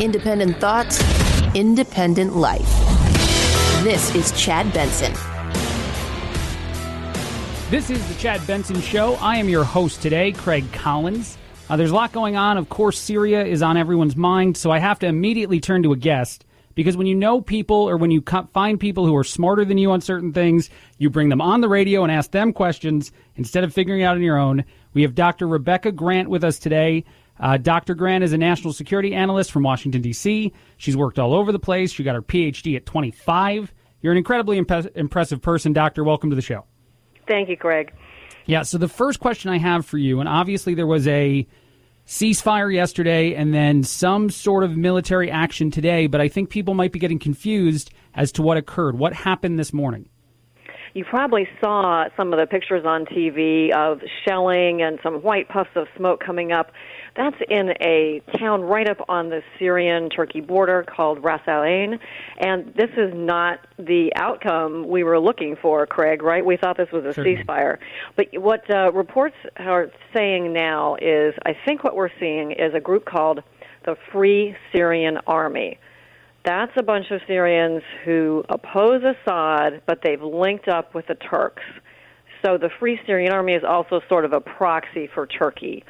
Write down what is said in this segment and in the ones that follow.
Independent thoughts, independent life. This is Chad Benson. This is the Chad Benson Show. I am your host today, Craig Collins. There's a lot going on. Of course, Syria is on everyone's mind, so I have to immediately turn to a guest. Because when you know people or when you find people who are smarter than you on certain things, you bring them on the radio and ask them questions instead of figuring it out on your own. We have Dr. Rebecca Grant with us today. Dr. Grant is a national security analyst from Washington, D.C. She's worked all over the place. She got her Ph.D. at 25. You're an incredibly impressive person, Doctor. Welcome to the show. Thank you, Greg. Yeah, so the first question I have for you, and obviously there was a ceasefire yesterday and then some sort of military action today, but I think people might be getting confused as to what occurred. What happened this morning? You probably saw some of the pictures on TV of shelling and some white puffs of smoke coming up. That's in a town right up on the Syrian-Turkey border called Ras Al Ain, and this is not the outcome we were looking for, Craig, right? We thought this was a ceasefire. But what reports are saying now is, I think what we're seeing is a group called the Free Syrian Army. That's a bunch of Syrians who oppose Assad, but they've linked up with the Turks. So the Free Syrian Army is also sort of a proxy for Turkey.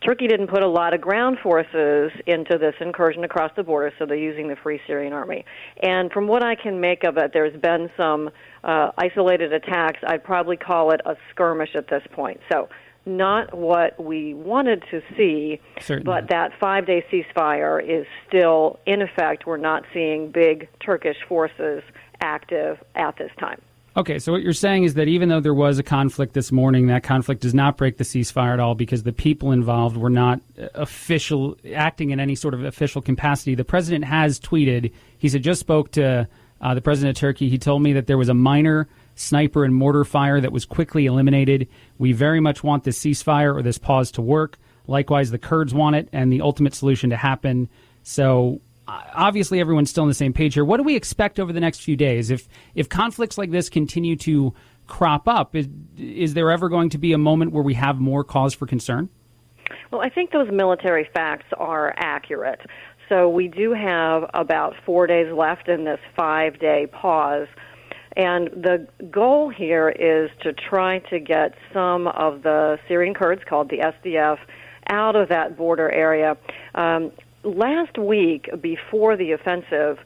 Turkey didn't put a lot of ground forces into this incursion across the border, so they're using the Free Syrian Army. And from what I can make of it, there's been some isolated attacks. I'd probably call it a skirmish at this point. So not what we wanted to see, Certainly. But that 5-day ceasefire is still in effect. We're not seeing big Turkish forces active at this time. Okay, so what you're saying is that even though there was a conflict this morning, that conflict does not break the ceasefire at all because the people involved were not acting in any sort of official capacity. The president has tweeted, he said, just spoke to the president of Turkey. He told me that there was a minor sniper and mortar fire that was quickly eliminated. We very much want this ceasefire or this pause to work. Likewise, the Kurds want it and the ultimate solution to happen. So obviously, everyone's still on the same page here. What do we expect over the next few days? If conflicts like this continue to crop up, is there ever going to be a moment where we have more cause for concern? Well, I think those military facts are accurate. So we do have about 4 days left in this 5-day pause. And the goal here is to try to get some of the Syrian Kurds, called the SDF, out of that border area. Last week, before the offensive,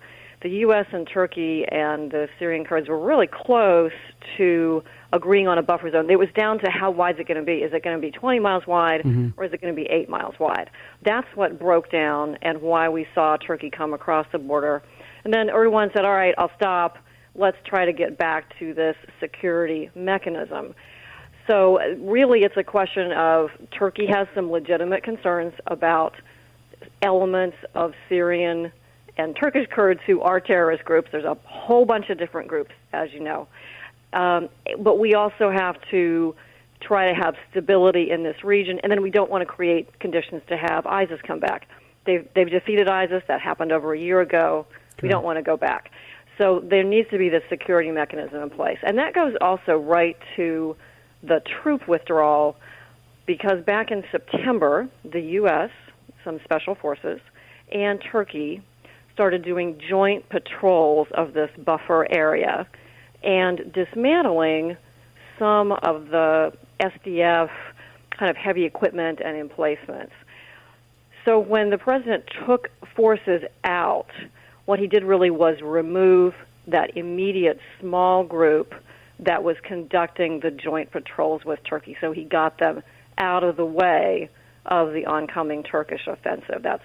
the U.S. and Turkey and the Syrian Kurds were really close to agreeing on a buffer zone. It was down to how wide is it going to be. Is it going to be 20 miles wide or is it going to be 8 miles wide? That's what broke down and why we saw Turkey come across the border. And then Erdogan said, all right, I'll stop. Let's try to get back to this security mechanism. So really it's a question of Turkey has some legitimate concerns about elements of Syrian and Turkish Kurds who are terrorist groups. There's a whole bunch of different groups, as you know. But we also have to try to have stability in this region, and then we don't want to create conditions to have ISIS come back. They've defeated ISIS. That happened over a year ago. We don't want to go back. So there needs to be this security mechanism in place. And that goes also right to the troop withdrawal, because back in September, the U.S., some special forces, and Turkey started doing joint patrols of this buffer area and dismantling some of the SDF kind of heavy equipment and emplacements. So when the president took forces out, what he did really was remove that immediate small group that was conducting the joint patrols with Turkey. So he got them out of the way of the oncoming Turkish offensive. That's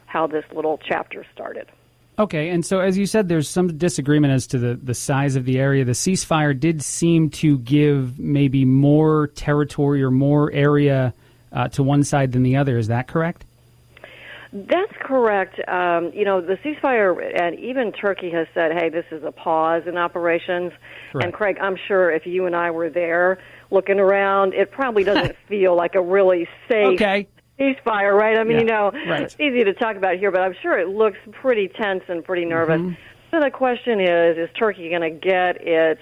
how this little chapter started. Okay, and so as you said, there's some disagreement as to the size of the area. The ceasefire did seem to give maybe more territory or more area to one side than the other. Is that correct? That's correct. The ceasefire, and even Turkey has said, hey, this is a pause in operations. Correct. And, Craig, I'm sure if you and I were there looking around, it probably doesn't feel like a really safe ceasefire, right? I mean, right. It's easy to talk about here, but I'm sure it looks pretty tense and pretty nervous. So the question is Turkey going to get its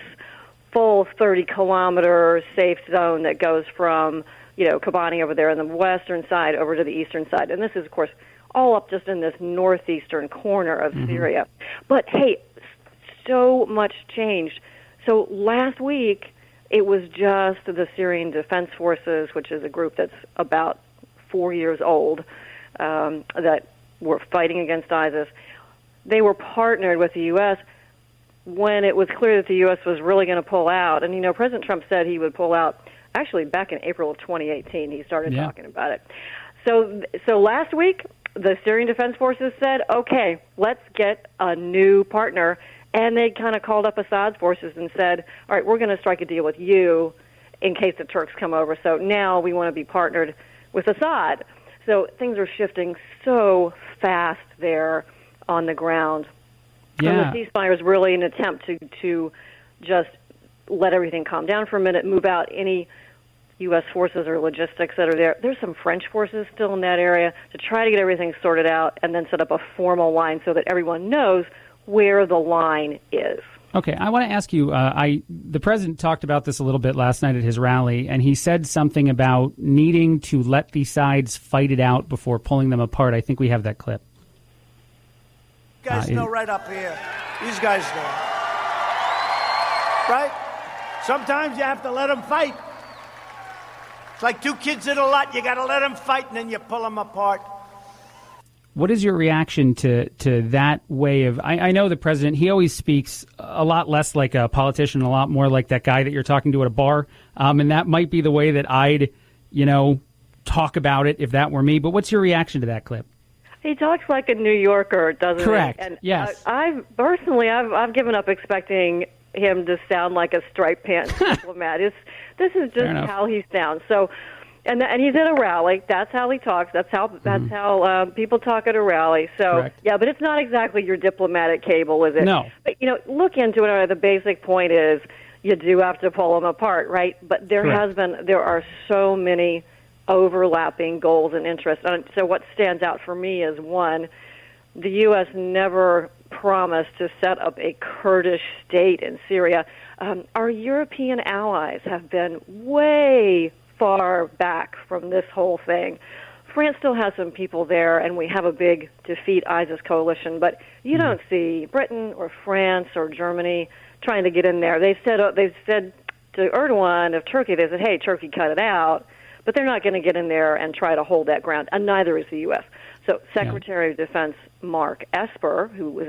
full 30-kilometer safe zone that goes from Kobani over there on the western side over to the eastern side? And this is, of course, all up just in this northeastern corner of Syria. But hey, so much changed. So last week, it was just the Syrian Defense Forces, which is a group that's about 4 years old, that were fighting against ISIS. They were partnered with the U.S. when it was clear that the U.S. was really going to pull out. And, President Trump said he would pull out, actually, back in April of 2018. He started talking about it. So last week, the Syrian Defense Forces said, okay, let's get a new partner. And they kind of called up Assad's forces and said, all right, we're going to strike a deal with you in case the Turks come over. So now we want to be partnered with Assad. So things are shifting so fast there on the ground. Yeah. And the ceasefire is really an attempt to just let everything calm down for a minute, move out any U.S. forces or logistics that are there. There's some French forces still in that area to try to get everything sorted out and then set up a formal line so that everyone knows where the line is. Okay, I want to ask you, the president talked about this a little bit last night at his rally, and he said something about needing to let the sides fight it out before pulling them apart. I think we have that clip. You guys know right up here. These guys know. Right? Sometimes you have to let them fight. It's like two kids in a lot. You got to let them fight, and then you pull them apart. What is your reaction to that way of... I know the president, he always speaks a lot less like a politician, a lot more like that guy that you're talking to at a bar. And that might be the way that I'd, talk about it if that were me. But what's your reaction to that clip? He talks like a New Yorker, doesn't Correct. he? And yes. I've given up expecting him to sound like a striped pants diplomat. This is just how he sounds. So... And he's at a rally. That's how he talks. That's how people talk at a rally. So Correct. Yeah, but it's not exactly your diplomatic cable, is it? No. But look into it. The basic point is you do have to pull them apart, right? But there are so many overlapping goals and interests. And so what stands out for me is one, the U.S. never promised to set up a Kurdish state in Syria. Our European allies have been way far back from this whole thing. France still has some people there, and we have a big defeat ISIS coalition, but you don't see Britain or France or Germany trying to get in there. They've said to Erdogan of Turkey, they said, hey, Turkey, cut it out, but they're not going to get in there and try to hold that ground, and neither is the U.S. So Secretary of Defense Mark Esper, who was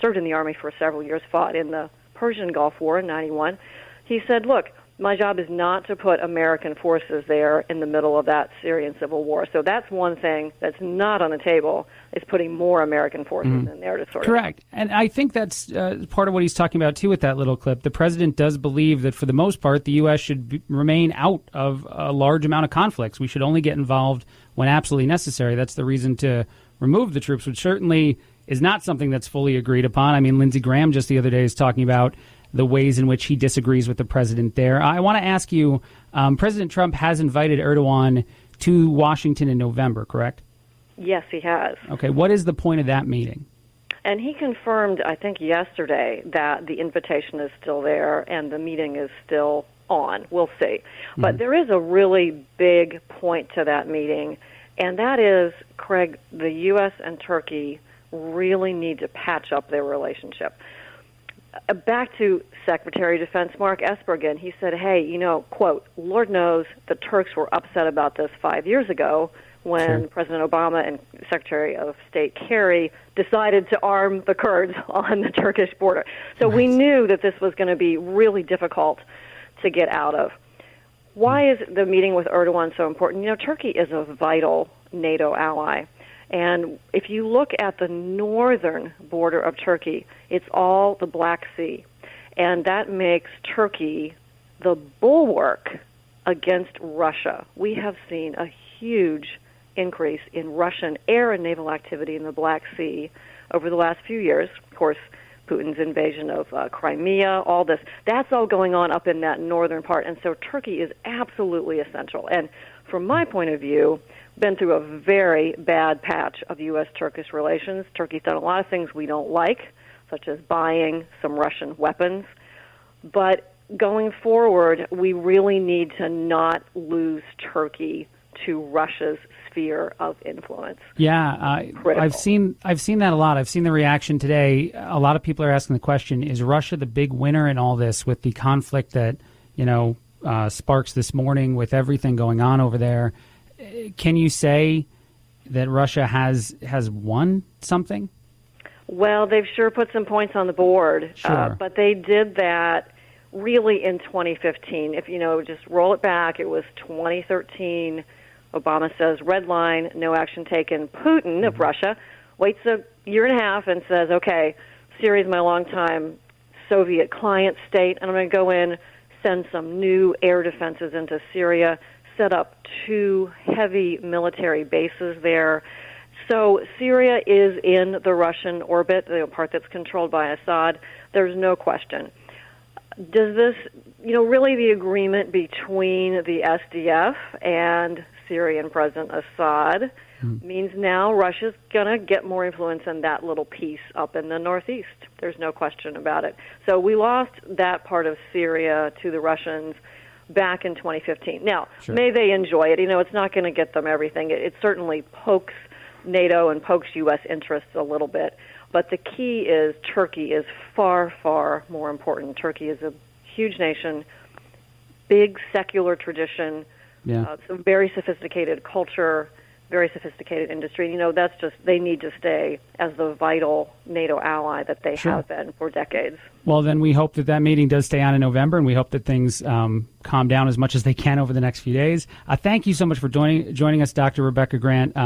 served in the Army for several years, fought in the Persian Gulf War in 91, he said, look, my job is not to put American forces there in the middle of that Syrian civil war. So that's one thing that's not on the table, is putting more American forces in there to sort of... Correct. And I think that's part of what he's talking about, too, with that little clip. The president does believe that, for the most part, the U.S. should remain out of a large amount of conflicts. We should only get involved when absolutely necessary. That's the reason to remove the troops, which certainly is not something that's fully agreed upon. I mean, Lindsey Graham just the other day is talking about the ways in which he disagrees with the president there. I want to ask you, President Trump has invited Erdogan to Washington in November, correct? Yes, he has. Okay, what is the point of that meeting? And he confirmed, I think yesterday, that the invitation is still there and the meeting is still on. We'll see. But there is a really big point to that meeting, and that is, Craig, the U.S. and Turkey really need to patch up their relationship. Back to Secretary of Defense Mark Esper again. He said, hey, quote, Lord knows the Turks were upset about this 5 years ago when President Obama and Secretary of State Kerry decided to arm the Kurds on the Turkish border. So we knew that this was going to be really difficult to get out of. Why is the meeting with Erdogan so important? Turkey is a vital NATO ally. And if you look at the northern border of Turkey, it's all the Black Sea. And that makes Turkey the bulwark against Russia. We have seen a huge increase in Russian air and naval activity in the Black Sea over the last few years. Of course, Putin's invasion of Crimea, all this. That's all going on up in that northern part. And so Turkey is absolutely essential. And from my point of view, been through a very bad patch of U.S.-Turkish relations. Turkey's done a lot of things we don't like, such as buying some Russian weapons. But going forward, we really need to not lose Turkey to Russia's sphere of influence. Yeah, I've seen that a lot. I've seen the reaction today. A lot of people are asking the question: is Russia the big winner in all this with the conflict that sparks this morning with everything going on over there? Can you say that Russia has won something? Well, they've sure put some points on the board, sure. But they did that really in 2015. If just roll it back, it was 2013. Obama says, red line, no action taken. Putin of Russia waits a year and a half and says, okay, Syria is my longtime Soviet client state, and I'm going to go in, send some new air defenses into Syria, set up 2 heavy military bases there. So Syria is in the Russian orbit, the part that's controlled by Assad. There's no question. Does this, really the agreement between the SDF and Syrian President Assad means now Russia's going to get more influence in that little piece up in the northeast. There's no question about it. So we lost that part of Syria to the Russians back in 2015. Now, sure. May they enjoy it. It's not going to get them everything. It certainly pokes NATO and pokes U.S. interests a little bit. But the key is Turkey is far, far more important. Turkey is a huge nation, big secular tradition, some very sophisticated culture, very sophisticated industry. That's just, they need to stay as the vital NATO ally that they sure. have been for decades. Well, then we hope that meeting does stay on in November, and we hope that things calm down as much as they can over the next few days. Thank you so much for joining us, Dr. Rebecca Grant.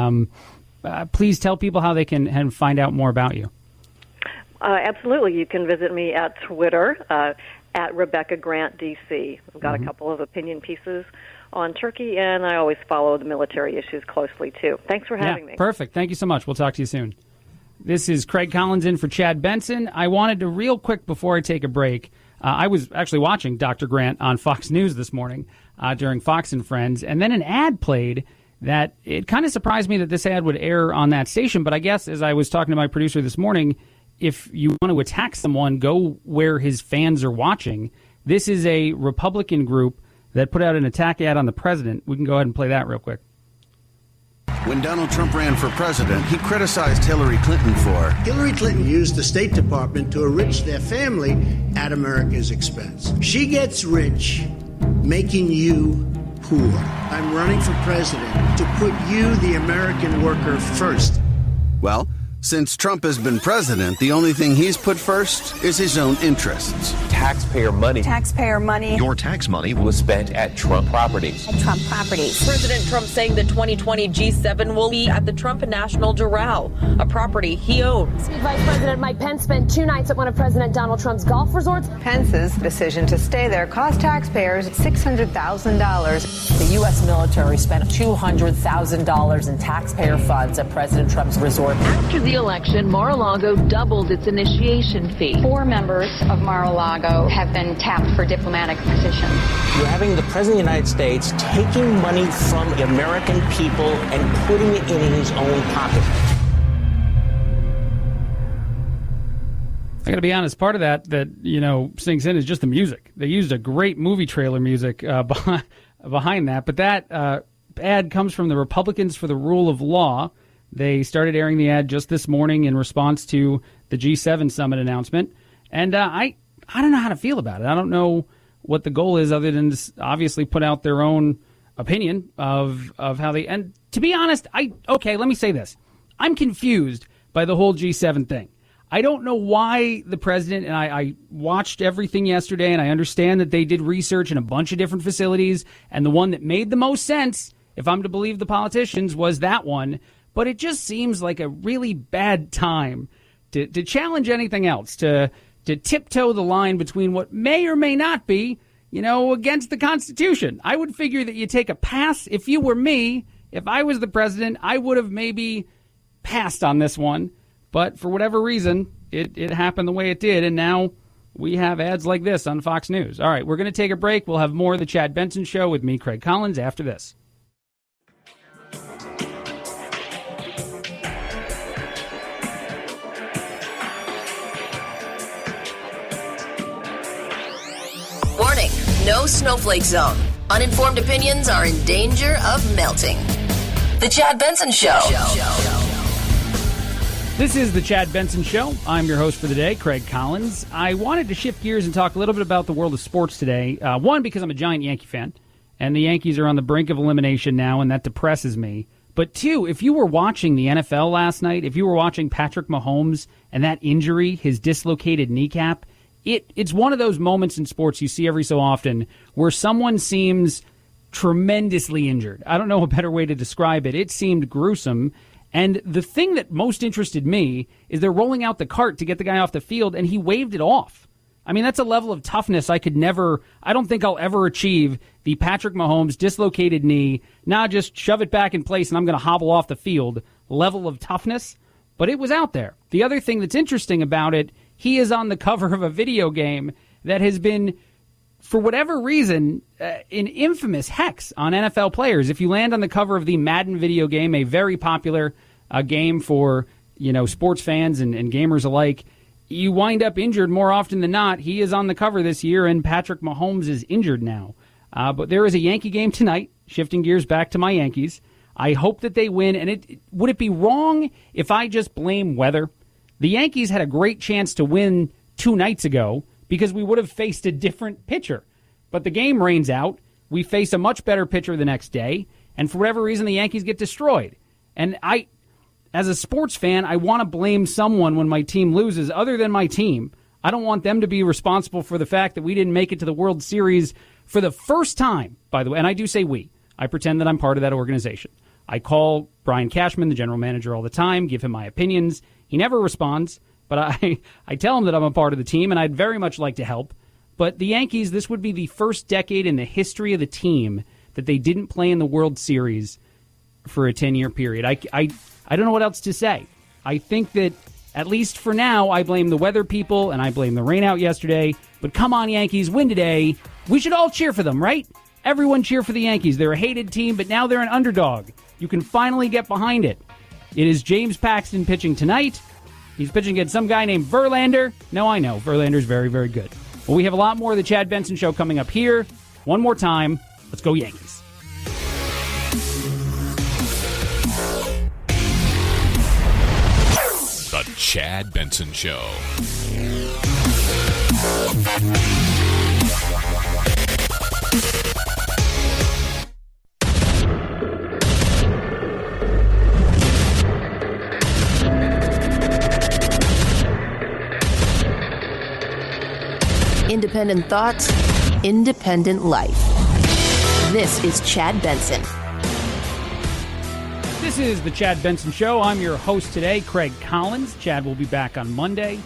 Please tell people how they can find out more about you. Absolutely. You can visit me at Twitter, at Rebecca Grant DC. I've got a couple of opinion pieces on Turkey, and I always follow the military issues closely, too. Thanks for having me. Perfect. Thank you so much. We'll talk to you soon. This is Craig Collins in for Chad Benson. I wanted to, real quick before I take a break, I was actually watching Dr. Grant on Fox News this morning during Fox and Friends, and then an ad played that it kind of surprised me that this ad would air on that station. But I guess as I was talking to my producer this morning, if you want to attack someone, go where his fans are watching. This is a Republican group that put out an attack ad on the president. We can go ahead and play that real quick. When Donald Trump ran for president, he criticized Hillary Clinton for... Hillary Clinton used the State Department to enrich their family at America's expense. She gets rich, making you poor. I'm running for president to put you, the American worker, first. Well, since Trump has been president, the only thing he's put first is his own interests. Taxpayer money. Taxpayer money. Your tax money was spent at Trump properties. At Trump properties. President Trump saying the 2020 G7 will be at the Trump National Doral, a property he owns. Vice President Mike Pence spent 2 nights at one of President Donald Trump's golf resorts. Pence's decision to stay there cost taxpayers $600,000. The U.S. military spent $200,000 in taxpayer funds at President Trump's resort. After the election, Mar-a-Lago doubled its initiation fee. 4 members of Mar-a-Lago have been tapped for diplomatic positions. You're having the President of the United States taking money from the American people and putting it in his own pocket. I got to be honest, part of that sinks in is just the music. They used a great movie trailer music behind that, but that ad comes from the Republicans for the Rule of Law. They started airing the ad just this morning in response to the G7 summit announcement, and I don't know how to feel about it. I don't know what the goal is other than to obviously put out their own opinion of how they. And to be honest, let me say this: I'm confused by the whole G7 thing. I don't know why the president, and I watched everything yesterday, and I understand that they did research in a bunch of different facilities, and the one that made the most sense, if I'm to believe the politicians, was that one. But it just seems like a really bad time to challenge anything else, to tiptoe the line between what may or may not be, against the Constitution. I would figure that you take a pass. If you were me, if I was the president, I would have maybe passed on this one. But for whatever reason, it happened the way it did, and now we have ads like this on Fox News. All right, we're going to take a break. We'll have more of the Chad Benson Show with me, Craig Collins, after this. Warning, no snowflake zone. Uninformed opinions are in danger of melting. The Chad Benson Show. This is the Chad Benson Show. I'm your host for the day, Craig Collins. I wanted to shift gears and talk a little bit about the world of sports today. One, because I'm a giant Yankee fan, and the Yankees are on the brink of elimination now, and that depresses me. But two, if you were watching the NFL last night, if you were watching Patrick Mahomes and that injury, his dislocated kneecap, it's one of those moments in sports you see every so often where someone seems tremendously injured. I don't know a better way to describe it. It seemed gruesome. And the thing that most interested me is they're rolling out the cart to get the guy off the field, and he waved it off. I mean, that's a level of toughness I don't think I'll ever achieve. The Patrick Mahomes dislocated knee, now just shove it back in place and I'm going to hobble off the field level of toughness. But it was out there. The other thing that's interesting about it, he is on the cover of a video game that has been, for whatever reason, an infamous hex on NFL players. If you land on the cover of the Madden video game, a very popular game for sports fans and gamers alike, you wind up injured more often than not. He is on the cover this year, and Patrick Mahomes is injured now. But there is a Yankee game tonight, shifting gears back to my Yankees. I hope that they win, and would it be wrong if I just blame weather? The Yankees had a great chance to win 2 nights ago because we would have faced a different pitcher. But the game rains out. We face a much better pitcher the next day, and for whatever reason, the Yankees get destroyed. And as a sports fan, I want to blame someone when my team loses other than my team. I don't want them to be responsible for the fact that we didn't make it to the World Series for the first time, by the way. And I do say we. I pretend that I'm part of that organization. I call Brian Cashman, the general manager, all the time, give him my opinions. He never responds, but I tell him that I'm a part of the team, and I'd very much like to help. But the Yankees, this would be the first decade in the history of the team that they didn't play in the World Series for a 10-year period. I don't know what else to say. I think that, at least for now, I blame the weather people and I blame the rain out yesterday. But come on, Yankees, win today. We should all cheer for them, right? Everyone cheer for the Yankees. They're a hated team, but now they're an underdog. You can finally get behind it. It is James Paxton pitching tonight. He's pitching against some guy named Verlander. No, I know. Verlander's very, very good. Well, we have a lot more of the Chad Benson Show coming up here. One more time. Let's go Yankees. The Chad Benson Show. Independent thoughts, independent life. This is Chad Benson. This is the Chad Benson Show. I'm your host today, Craig Collins. Chad will be back on Monday.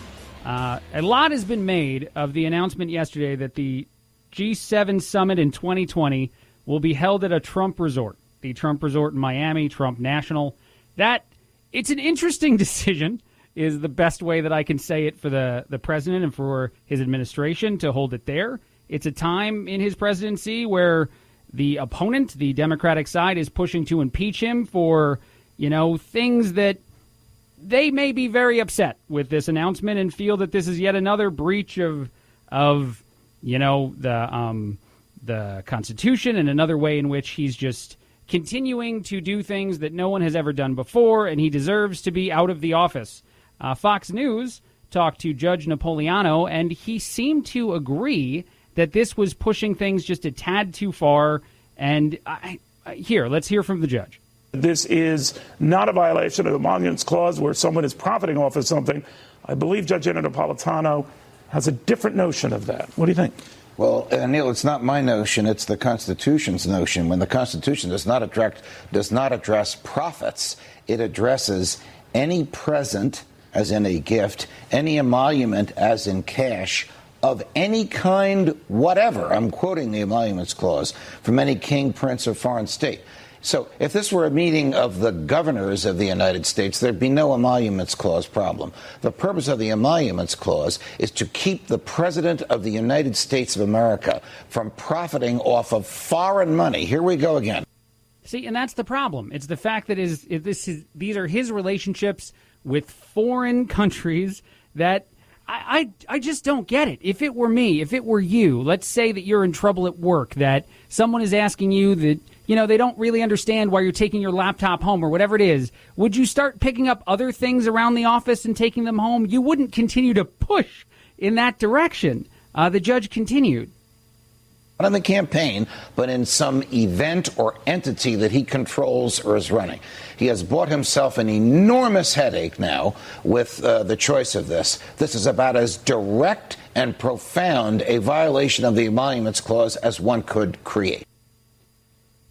A lot has been made of the announcement yesterday that the G7 summit in 2020 will be held at a Trump resort, the Trump Resort in Miami, Trump National. It's an interesting decision, is the best way that I can say it for the president and for his administration to hold it there. It's a time in his presidency where the opponent, the Democratic side, is pushing to impeach him for, things that they may be very upset with this announcement and feel that this is yet another breach of the Constitution and another way in which he's just continuing to do things that no one has ever done before, and he deserves to be out of the office. Fox News talked to Judge Napolitano, and he seemed to agree that this was pushing things just a tad too far. And let's hear from the judge. This is not a violation of the Emoluments Clause where someone is profiting off of something. I believe Judge Napolitano has a different notion of that. What do you think? Well, Neil, it's not my notion. It's the Constitution's notion. When the Constitution does not address profits, it addresses any present, as in a gift, any emolument, as in cash, of any kind, whatever, I'm quoting the Emoluments Clause, from any king, prince, or foreign state. So if this were a meeting of the governors of the United States, there'd be no Emoluments Clause problem. The purpose of the Emoluments Clause is to keep the President of the United States of America from profiting off of foreign money. Here we go again. See, and that's the problem. It's the fact that these are his relationships with foreign countries that I just don't get it. If it were me, if it were you, let's say that you're in trouble at work, that someone is asking you that, they don't really understand why you're taking your laptop home or whatever it is. Would you start picking up other things around the office and taking them home? You wouldn't continue to push in that direction. The judge continued. Not in the campaign, but in some event or entity that he controls or is running. He has bought himself an enormous headache now with the choice of this. This is about as direct and profound a violation of the Emoluments Clause as one could create.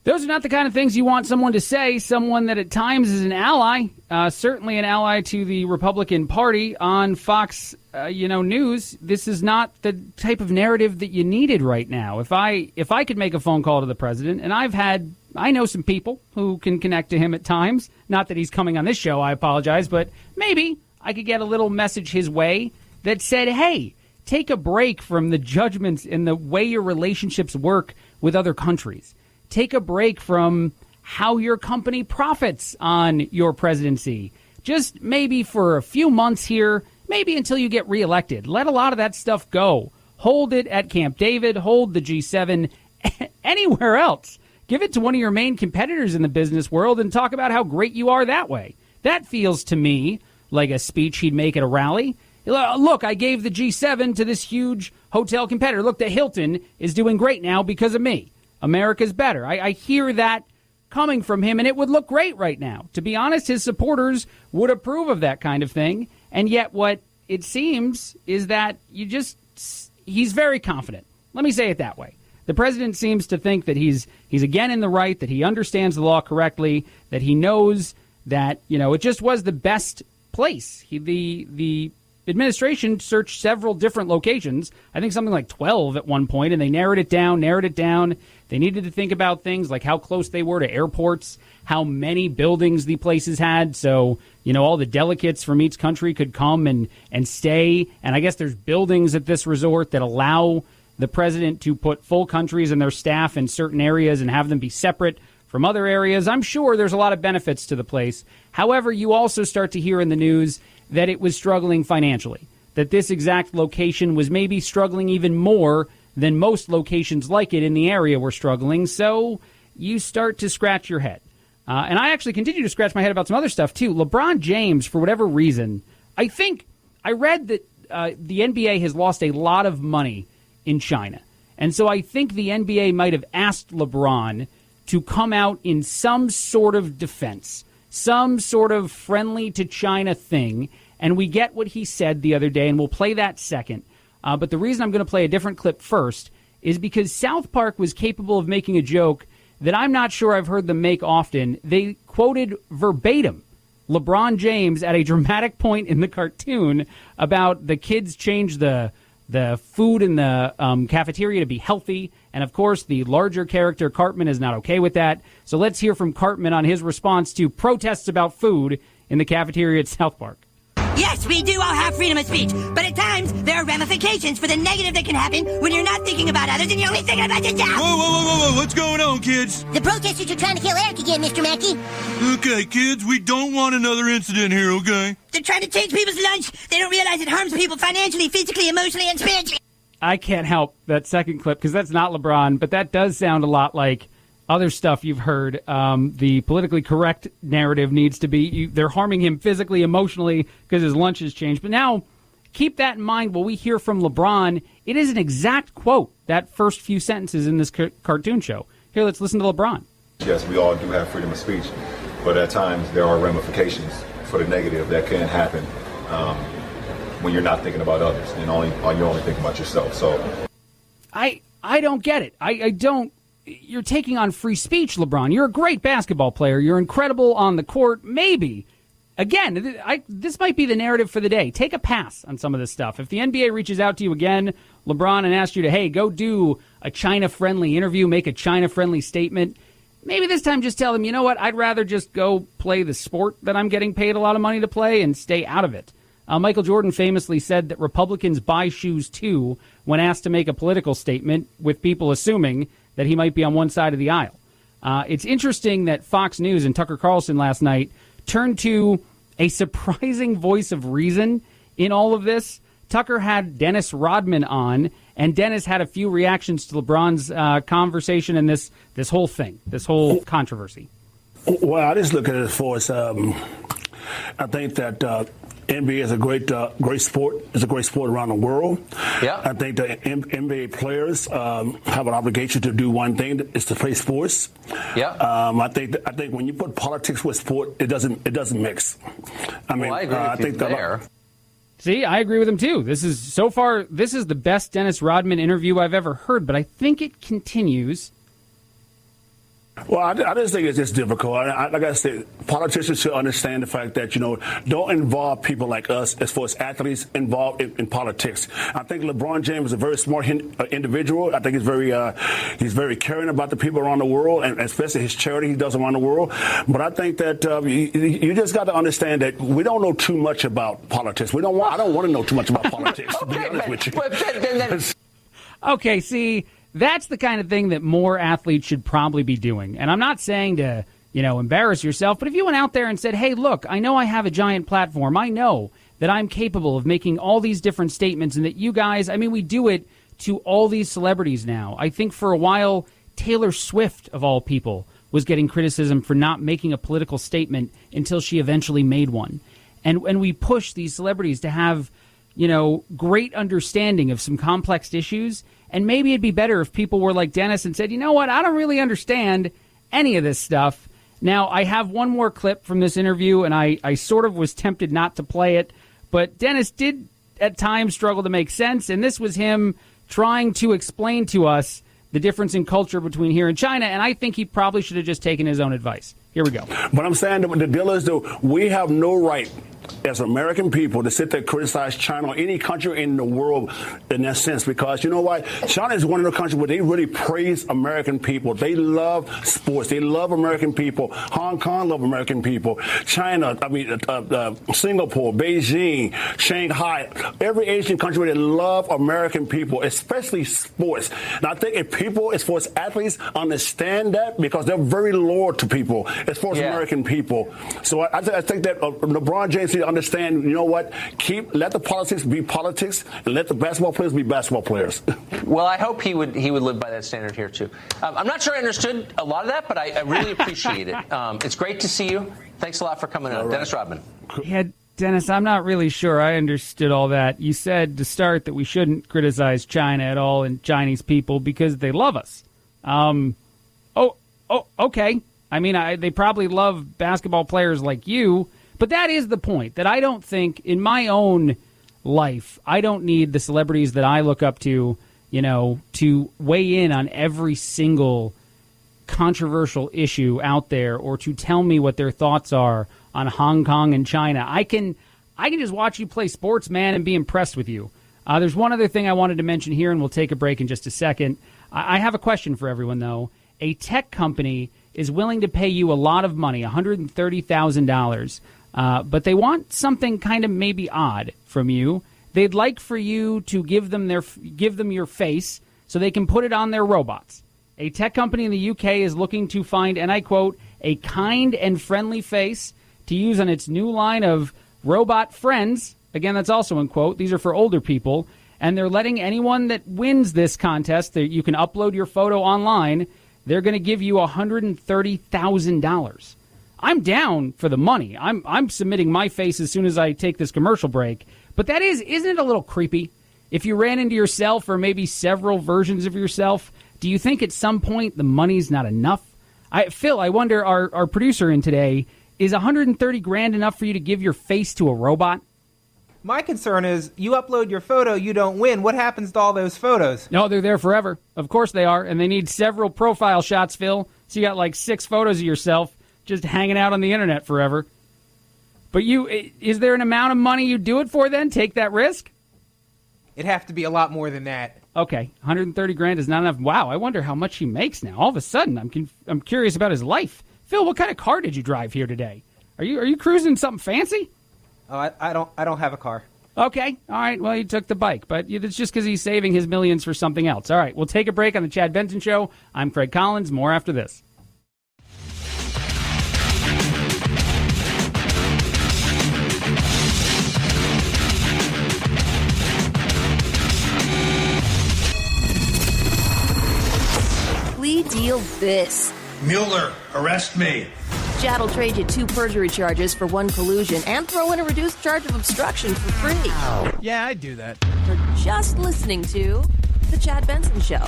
Those are not the kind of things you want someone to say, someone that at times is an ally, certainly an ally to the Republican Party on Fox, News. This is not the type of narrative that you needed right now. If I could make a phone call to the president, and I know some people who can connect to him at times, not that he's coming on this show, I apologize, but maybe I could get a little message his way that said, hey, take a break from the judgments and the way your relationships work with other countries. Take a break from how your company profits on your presidency. Just maybe for a few months here, maybe until you get reelected. Let a lot of that stuff go. Hold it at Camp David. Hold the G7 anywhere else. Give it to one of your main competitors in the business world and talk about how great you are that way. That feels to me like a speech he'd make at a rally. Look, I gave the G7 to this huge hotel competitor. Look, the Hilton is doing great now because of me. America's better. I hear that coming from him, and it would look great right now. To be honest, his supporters would approve of that kind of thing, and yet what it seems is that he's very confident. Let me say it that way. The president seems to think that he's again in the right, that he understands the law correctly, that he knows that, it just was the best place. The administration searched several different locations, I think something like 12 at one point, and they narrowed it down. They needed to think about things like how close they were to airports, how many buildings the places had, so, all the delegates from each country could come and stay. And I guess there's buildings at this resort that allow the president to put full countries and their staff in certain areas and have them be separate from other areas. I'm sure there's a lot of benefits to the place. However, you also start to hear in the news that it was struggling financially, that this exact location was maybe struggling even more than most locations like it in the area were struggling. So you start to scratch your head. And I actually continue to scratch my head about some other stuff, too. LeBron James, for whatever reason, I read that the NBA has lost a lot of money in China. And so I think the NBA might have asked LeBron to come out in some sort of defense, some sort of friendly to China thing. And we get what he said the other day, and we'll play that second. But the reason I'm going to play a different clip first is because South Park was capable of making a joke that I'm not sure I've heard them make often. They quoted verbatim LeBron James at a dramatic point in the cartoon about the kids change the food in the cafeteria to be healthy. And, of course, the larger character, Cartman, is not okay with that. So let's hear from Cartman on his response to protests about food in the cafeteria at South Park. Yes, we do all have freedom of speech, but at times there are ramifications for the negative that can happen when you're not thinking about others and you're only thinking about yourself. Whoa, what's going on, kids? The protesters are trying to kill Eric again, Mr. Mackey. Okay, kids, we don't want another incident here, okay? They're trying to change people's lunch. They don't realize it harms people financially, physically, emotionally, and spiritually. I can't help that second clip because that's not LeBron, but that does sound a lot like other stuff you've heard. The politically correct narrative needs to be they're harming him physically, emotionally because his lunch has changed. But now keep that in mind when we hear from LeBron. It is an exact quote, that first few sentences in this cartoon show. Here, let's listen to LeBron. Yes, we all do have freedom of speech, but at times there are ramifications for the negative that can happen when you're not thinking about others and you're only thinking about yourself. So I don't get it. I don't. You're taking on free speech, LeBron. You're a great basketball player. You're incredible on the court. Maybe. Again, this might be the narrative for the day. Take a pass on some of this stuff. If the NBA reaches out to you again, LeBron, and asks you to, hey, go do a China-friendly interview, make a China-friendly statement, maybe this time just tell them, you know what, I'd rather just go play the sport that I'm getting paid a lot of money to play and stay out of it. Michael Jordan famously said that Republicans buy shoes, too, when asked to make a political statement, with people assuming that he might be on one side of the aisle. It's interesting that Fox News and Tucker Carlson last night turned to a surprising voice of reason in all of this. Tucker had Dennis Rodman on, and Dennis had a few reactions to LeBron's conversation and this whole thing, this whole controversy. Well, I just look at it as I think that NBA is a great sport. It's a great sport around the world. Yeah. I think that NBA players have an obligation to do one thing: is to play sports. Yeah. I think when you put politics with sport, it doesn't mix. I mean, I agree with you there. See, I agree with him, too. This is the best Dennis Rodman interview I've ever heard, but I think it continues. Well, I just think it's just difficult. Like I said, politicians should understand the fact that, don't involve people like us as far as athletes involved in politics. I think LeBron James is a very smart individual. I think he's very caring about the people around the world, and especially his charity he does around the world. But I think that you just got to understand that we don't know too much about politics. I don't want to know too much about politics, to be honest with you. Okay, see, that's the kind of thing that more athletes should probably be doing. And I'm not saying to, embarrass yourself, but if you went out there and said, hey, look, I know I have a giant platform. I know that I'm capable of making all these different statements and that you guys, we do it to all these celebrities now. I think for a while, Taylor Swift, of all people, was getting criticism for not making a political statement until she eventually made one. And we push these celebrities to have, great understanding of some complex issues. And maybe it'd be better if people were like Dennis and said, you know what, I don't really understand any of this stuff. Now, I have one more clip from this interview, and I sort of was tempted not to play it. But Dennis did at times struggle to make sense, and this was him trying to explain to us the difference in culture between here and China, and I think he probably should have just taken his own advice. Here we go. But I'm saying that the deal is, though, we have no right as American people to sit there and criticize China or any country in the world in that sense, because you know what? China is one of the countries where they really praise American people. They love sports. They love American people. Hong Kong love American people. China, Singapore, Beijing, Shanghai, every Asian country, they love American people, especially sports. And I think if people, as far as athletes, understand that, because they're very loyal to people as far as American people. So I think that LeBron James to understand, you know what, let the politics be politics and let the basketball players be basketball players. Well, I hope he would live by that standard here, too. I'm not sure I understood a lot of that, but I really appreciate it. It's great to see you. Thanks a lot for coming on. Right. Dennis Rodman. Yeah, Dennis, I'm not really sure I understood all that. You said to start that we shouldn't criticize China at all and Chinese people because they love us. Okay. They probably love basketball players like you. But that is the point, that I don't think in my own life, I don't need the celebrities that I look up to, to weigh in on every single controversial issue out there or to tell me what their thoughts are on Hong Kong and China. I can just watch you play sports, man, and be impressed with you. There's one other thing I wanted to mention here, and we'll take a break in just a second. I have a question for everyone, though. A tech company is willing to pay you a lot of money, $130,000, but they want something kind of maybe odd from you. They'd like for you to give them your face so they can put it on their robots. A tech company in the UK is looking to find, and I quote, a kind and friendly face to use on its new line of robot friends. Again, that's also in quote. These are for older people. And they're letting anyone that wins this contest, that you can upload your photo online, they're going to give you $130,000. I'm down for the money. I'm submitting my face as soon as I take this commercial break. But isn't it a little creepy? If you ran into yourself or maybe several versions of yourself, do you think at some point the money's not enough? Phil, I wonder, our producer in today, is $130,000 enough for you to give your face to a robot? My concern is you upload your photo, you don't win. What happens to all those photos? No, they're there forever. Of course they are. And they need several profile shots, Phil. So you got like 6 photos of yourself just hanging out on the internet forever. But is there an amount of money you do it for then? Take that risk? It'd have to be a lot more than that. Okay, $130,000 is not enough. Wow, I wonder how much he makes now. All of a sudden, I'm curious about his life. Phil, what kind of car did you drive here today? Are you cruising something fancy? Oh, I don't have a car. Okay, all right. Well, you took the bike, but it's just because he's saving his millions for something else. All right, we'll take a break on the Chad Benson Show. I'm Craig Collins. More after this. steal this. Mueller, arrest me. Chad will trade you 2 perjury charges for 1 collusion and throw in a reduced charge of obstruction for free. Yeah, I'd do that. For just listening to The Chad Benson Show.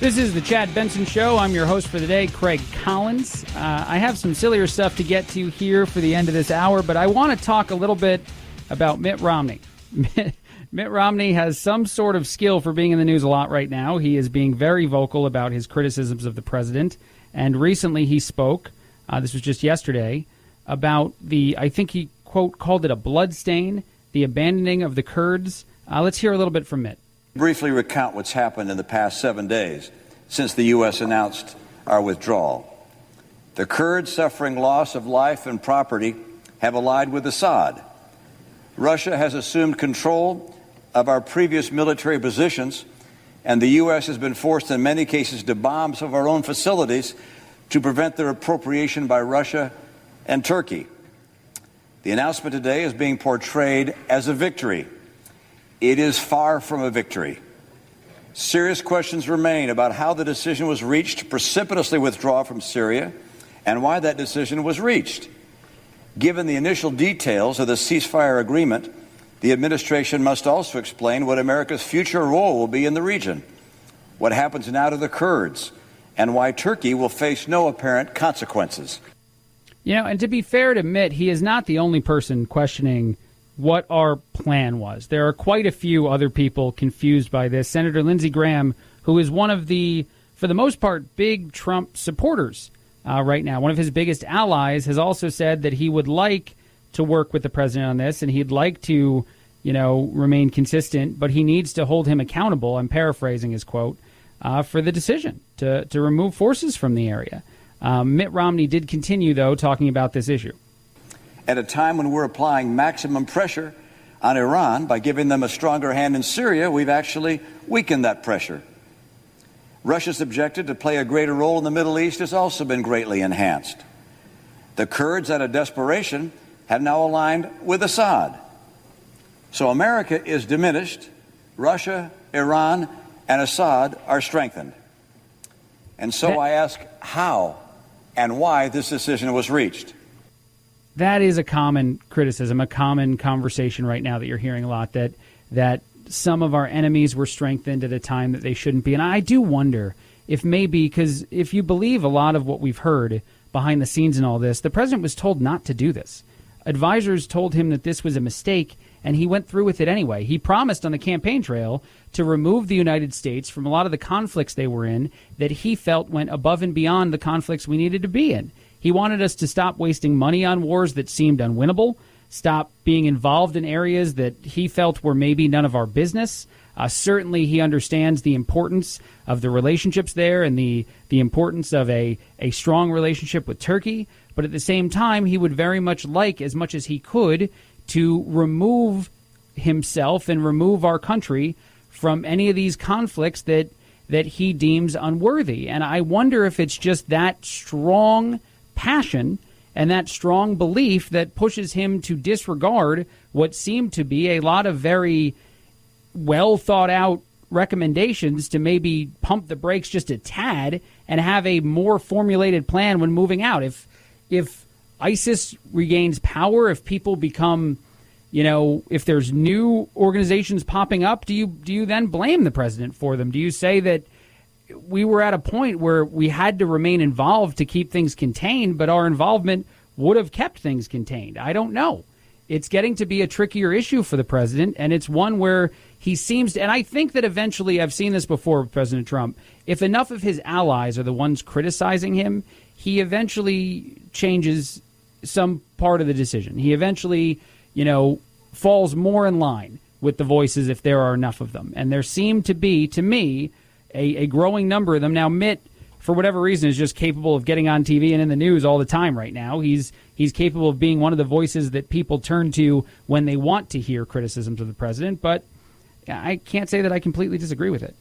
This is The Chad Benson Show. I'm your host for the day, Craig Collins. I have some sillier stuff to get to here for the end of this hour, but I want to talk a little bit about Mitt Romney. Mitt Romney has some sort of skill for being in the news a lot right now. He is being very vocal about his criticisms of the president, and recently he spoke, this was just yesterday, about I think he, quote, called it a bloodstain, the abandoning of the Kurds. Let's hear a little bit from Mitt. Briefly recount what's happened in the past 7 days since the U.S. announced our withdrawal. The Kurds, suffering loss of life and property, have allied with Assad. Russia has assumed control of our previous military positions, and the U.S. has been forced in many cases to bomb some of our own facilities to prevent their appropriation by Russia and Turkey. The announcement today is being portrayed as a victory. It is far from a victory. Serious questions remain about how the decision was reached to precipitously withdraw from Syria and why that decision was reached. Given the initial details of the ceasefire agreement, the administration must also explain what America's future role will be in the region, what happens now to the Kurds, and why Turkey will face no apparent consequences. You know, and to be fair to Mitt, he is not the only person questioning what our plan was. There are quite a few other people confused by this. Senator Lindsey Graham, who is one of the, for the most part, big Trump supporters right now, one of his biggest allies, has also said that he would like to work with the president on this, and he'd like to, remain consistent, but he needs to hold him accountable, I'm paraphrasing his quote, for the decision to remove forces from the area. Mitt Romney did continue, though, talking about this issue. At a time when we're applying maximum pressure on Iran by giving them a stronger hand in Syria, we've actually weakened that pressure. Russia's objective to play a greater role in the Middle East has also been greatly enhanced. The Kurds, out of desperation, have now aligned with Assad. So America is diminished. Russia, Iran, and Assad are strengthened. And so I ask how and why this decision was reached. That is a common criticism, a common conversation right now that you're hearing a lot, that some of our enemies were strengthened at a time that they shouldn't be. And I do wonder if maybe, because if you believe a lot of what we've heard behind the scenes in all this, the president was told not to do this. Advisors told him that this was a mistake, and he went through with it anyway. He promised on the campaign trail to remove the United States from a lot of the conflicts they were in that he felt went above and beyond the conflicts we needed to be in. He wanted us to stop wasting money on wars that seemed unwinnable, stop being involved in areas that he felt were maybe none of our business. Certainly he understands the importance of the relationships there and the importance of a strong relationship with Turkey. But at the same time, he would very much like, as much as he could, to remove himself and remove our country from any of these conflicts that he deems unworthy. And I wonder if it's just that strong passion and that strong belief that pushes him to disregard what seemed to be a lot of very well thought out recommendations to maybe pump the brakes just a tad and have a more formulated plan when moving out. If ISIS regains power, if people become, if there's new organizations popping up, do you then blame the president for them? Do you say that we were at a point where we had to remain involved to keep things contained, but our involvement would have kept things contained? I don't know. It's getting to be a trickier issue for the president, and it's one where he seems to, and I think that eventually, I've seen this before with President Trump, if enough of his allies are the ones criticizing him, he eventually changes some part of the decision. He eventually, falls more in line with the voices if there are enough of them. And there seem to be, to me, a growing number of them. Now, Mitt, for whatever reason, is just capable of getting on TV and in the news all the time right now. He's capable of being one of the voices that people turn to when they want to hear criticisms of the president, but I can't say that I completely disagree with it.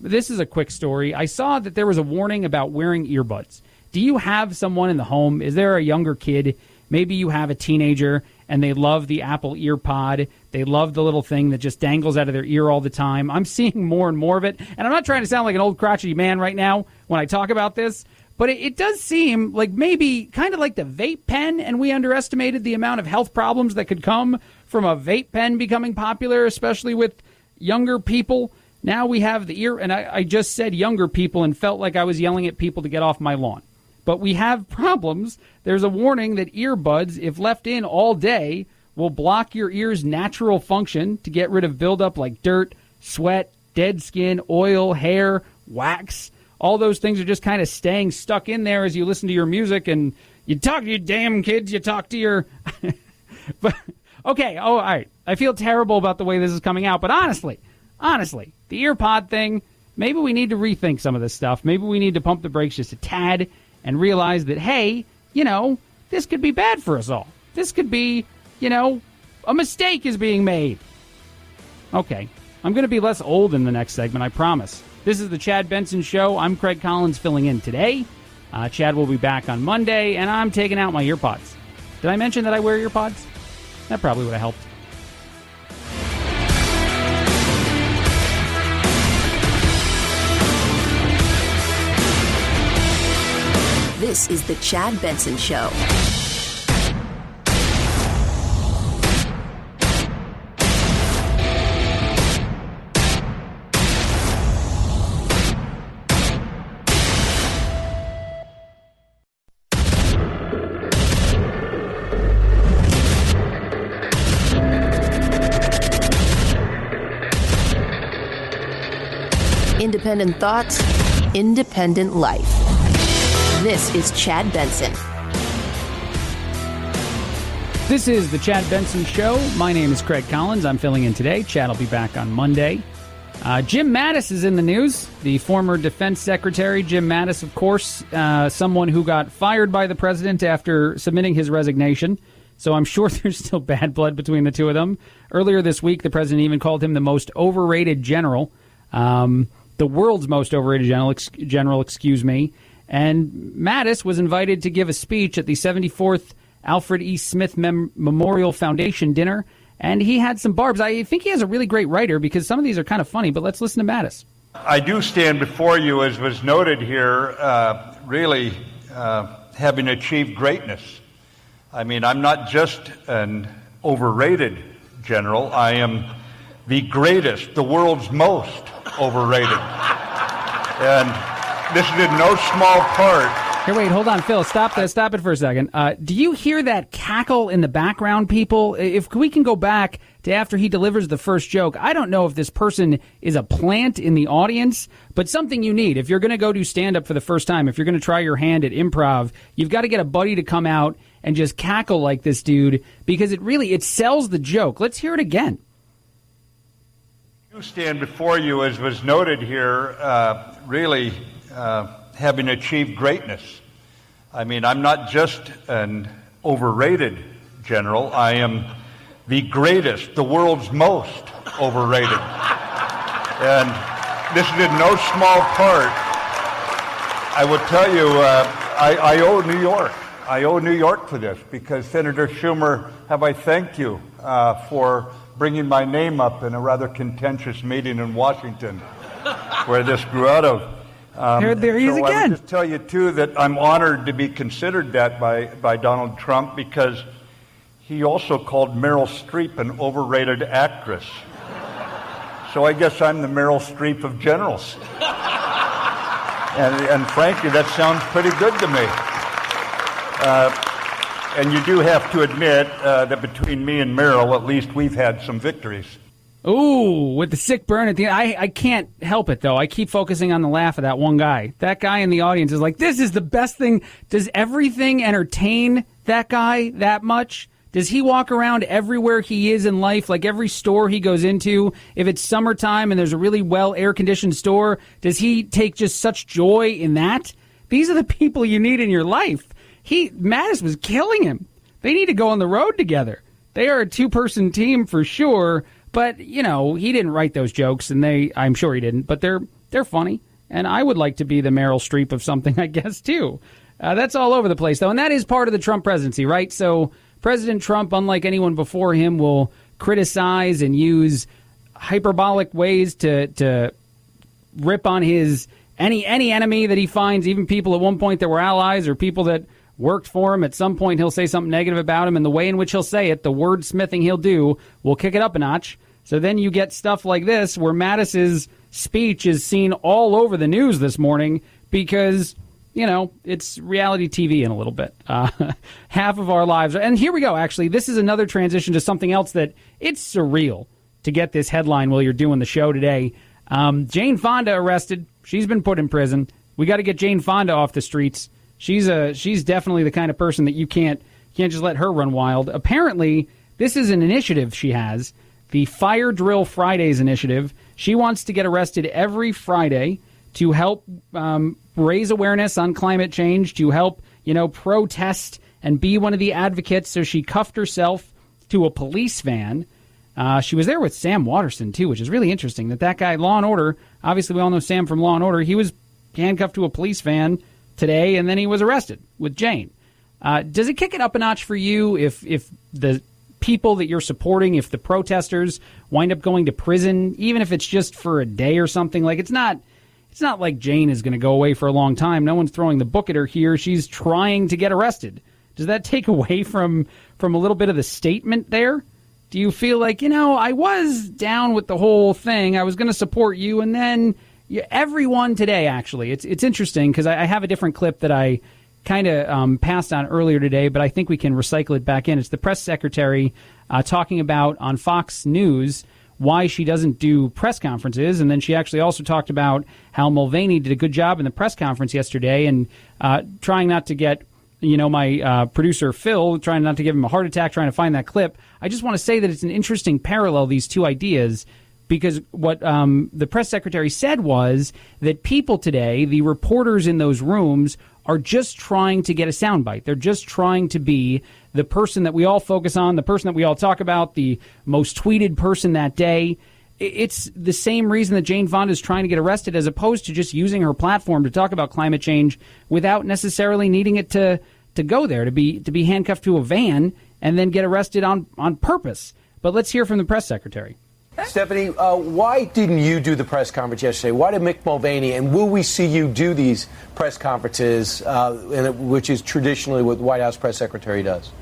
This is a quick story. I saw that there was a warning about wearing earbuds. Do you have someone in the home? Is there a younger kid? Maybe you have a teenager, and they love the Apple EarPod. They love the little thing that just dangles out of their ear all the time. I'm seeing more and more of it, and I'm not trying to sound like an old crotchety man right now when I talk about this, but it does seem like maybe kind of like the vape pen, and we underestimated the amount of health problems that could come from a vape pen becoming popular, especially with younger people. Now we have the ear, and I just said younger people and felt like I was yelling at people to get off my lawn. But we have problems. There's a warning that earbuds, if left in all day, will block your ear's natural function to get rid of buildup like dirt, sweat, dead skin, oil, hair, wax. All those things are just kind of staying stuck in there as you listen to your music, and you talk to your damn kids, you talk to your... But okay, all right. I feel terrible about the way this is coming out, but honestly, the EarPod thing, maybe we need to rethink some of this stuff. Maybe we need to pump the brakes just a tad and realize that, hey, this could be bad for us all. This could be, a mistake is being made. Okay, I'm going to be less old in the next segment, I promise. This is the Chad Benson Show. I'm Craig Collins filling in today. Chad will be back on Monday, and I'm taking out my earpods. Did I mention that I wear earpods? That probably would have helped. This is the Chad Benson Show. Independent thoughts, independent life. This is Chad Benson. This is the Chad Benson Show. My name is Craig Collins. I'm filling in today. Chad will be back on Monday. Jim Mattis is in the news. The former defense secretary, Jim Mattis, of course, someone who got fired by the president after submitting his resignation. So I'm sure there's still bad blood between the two of them. Earlier this week, the president even called him the most overrated general. The world's most overrated general, excuse me. And Mattis was invited to give a speech at the 74th Alfred E. Smith Memorial Foundation dinner, and he had some barbs. I think he has a really great writer because some of these are kind of funny, but let's listen to Mattis. I do stand before you, as was noted here, really having achieved greatness. I mean, I'm not just an overrated general. I am the greatest, the world's most overrated. And this is in no small part. Here, wait, hold on, Phil. Stop it for a second. Do you hear that cackle in the background, people? If we can go back to after he delivers the first joke, I don't know if this person is a plant in the audience, but something you need. If you're going to go do stand-up for the first time, if you're going to try your hand at improv, you've got to get a buddy to come out and just cackle like this dude, because it sells the joke. Let's hear it again. I do stand before you, as was noted here, really having achieved greatness. I mean, I'm not just an overrated general. I am the greatest, the world's most overrated. And this is in no small part. I will tell you, I owe New York. I owe New York for this, because Senator Schumer, have I thanked you for bringing my name up in a rather contentious meeting in Washington, where this grew out of. There he is again. I would just tell you, too, that I'm honored to be considered that by Donald Trump, because he also called Meryl Streep an overrated actress. So I guess I'm the Meryl Streep of generals. And frankly, that sounds pretty good to me. And you do have to admit that between me and Meryl, at least we've had some victories. Ooh, with the sick burn at the end. I can't help it, though. I keep focusing on the laugh of that one guy. That guy in the audience is like, this is the best thing. Does everything entertain that guy that much? Does he walk around everywhere he is in life, like every store he goes into? If it's summertime and there's a really well air-conditioned store, does he take just such joy in that? These are the people you need in your life. Mattis was killing him. They need to go on the road together. They are a two-person team for sure. But, he didn't write those jokes, and I'm sure he didn't, but they're funny. And I would like to be the Meryl Streep of something, I guess, too. That's all over the place, though. And that is part of the Trump presidency, right? So President Trump, unlike anyone before him, will criticize and use hyperbolic ways to rip on his any enemy that he finds, even people at one point that were allies or people that worked for him. At some point, he'll say something negative about him, and the way in which he'll say it, the wordsmithing he'll do, will kick it up a notch. So then you get stuff like this, where Mattis's speech is seen all over the news this morning because, you know, it's reality TV in a little bit. Half of our lives. And here we go, actually. This is another transition to something else that it's surreal to get this headline while you're doing the show today. Jane Fonda arrested. She's been put in prison. We got to get Jane Fonda off the streets. She's definitely the kind of person that you can't just let her run wild. Apparently, this is an initiative she has, the Fire Drill Fridays initiative. She wants to get arrested every Friday to help raise awareness on climate change, to help, protest and be one of the advocates. So she cuffed herself to a police van. She was there with Sam Waterston, too, which is really interesting. That guy, Law & Order, obviously we all know Sam from Law & Order, he was handcuffed to a police van today, and then he was arrested with Jane. Does it kick it up a notch for you if the people that you're supporting, if the protesters wind up going to prison, even if it's just for a day or something? Like, it's not like Jane is going to go away for a long time. No one's throwing the book at her here. She's trying to get arrested. Does that take away from a little bit of the statement there? Do you feel like, I was down with the whole thing, I was going to support you, and then everyone today, actually, it's interesting because I have a different clip that I kind of passed on earlier today, but I think we can recycle it back in. It's the press secretary talking about on Fox News why she doesn't do press conferences, and then she actually also talked about how Mulvaney did a good job in the press conference yesterday, and trying not to get my producer Phil, trying not to give him a heart attack, trying to find that clip. I just want to say that it's an interesting parallel, these two ideas, because what the press secretary said was that people today, the reporters in those rooms, are just trying to get a soundbite. They're just trying to be the person that we all focus on, the person that we all talk about, the most tweeted person that day. It's the same reason that Jane Fonda is trying to get arrested, as opposed to just using her platform to talk about climate change without necessarily needing it to go there, to be handcuffed to a van and then get arrested on purpose. But let's hear from the press secretary. Stephanie, why didn't you do the press conference yesterday? Why did Mick Mulvaney, and will we see you do these press conferences, which is traditionally what the White House press secretary does?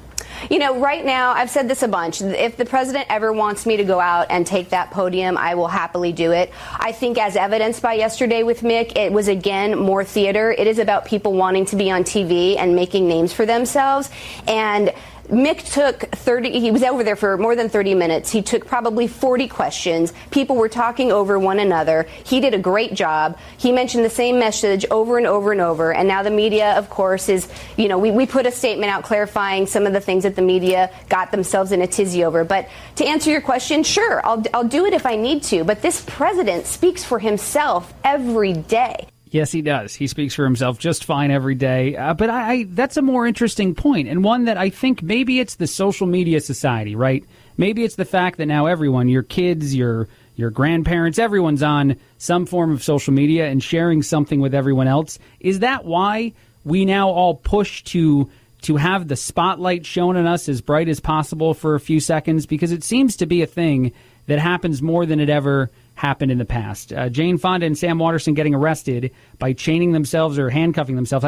Right now, I've said this a bunch. If the president ever wants me to go out and take that podium, I will happily do it. I think, as evidenced by yesterday with Mick, it was, again, more theater. It is about people wanting to be on TV and making names for themselves. And Mick took he was over there for more than 30 minutes. He took probably 40 questions. People were talking over one another. He did a great job. He mentioned the same message over and over and over. And now the media, of course, is, we put a statement out clarifying some of the things that the media got themselves in a tizzy over. But to answer your question, sure, I'll do it if I need to. But this president speaks for himself every day. Yes, he does. He speaks for himself just fine every day. But that's a more interesting point, and one that I think maybe it's the social media society, right? Maybe it's the fact that now everyone, your kids, your grandparents, everyone's on some form of social media and sharing something with everyone else. Is that why we now all push to have the spotlight shown on us as bright as possible for a few seconds? Because it seems to be a thing that happens more than it ever happened in the past. Jane Fonda and Sam Waterston getting arrested by chaining themselves or handcuffing themselves.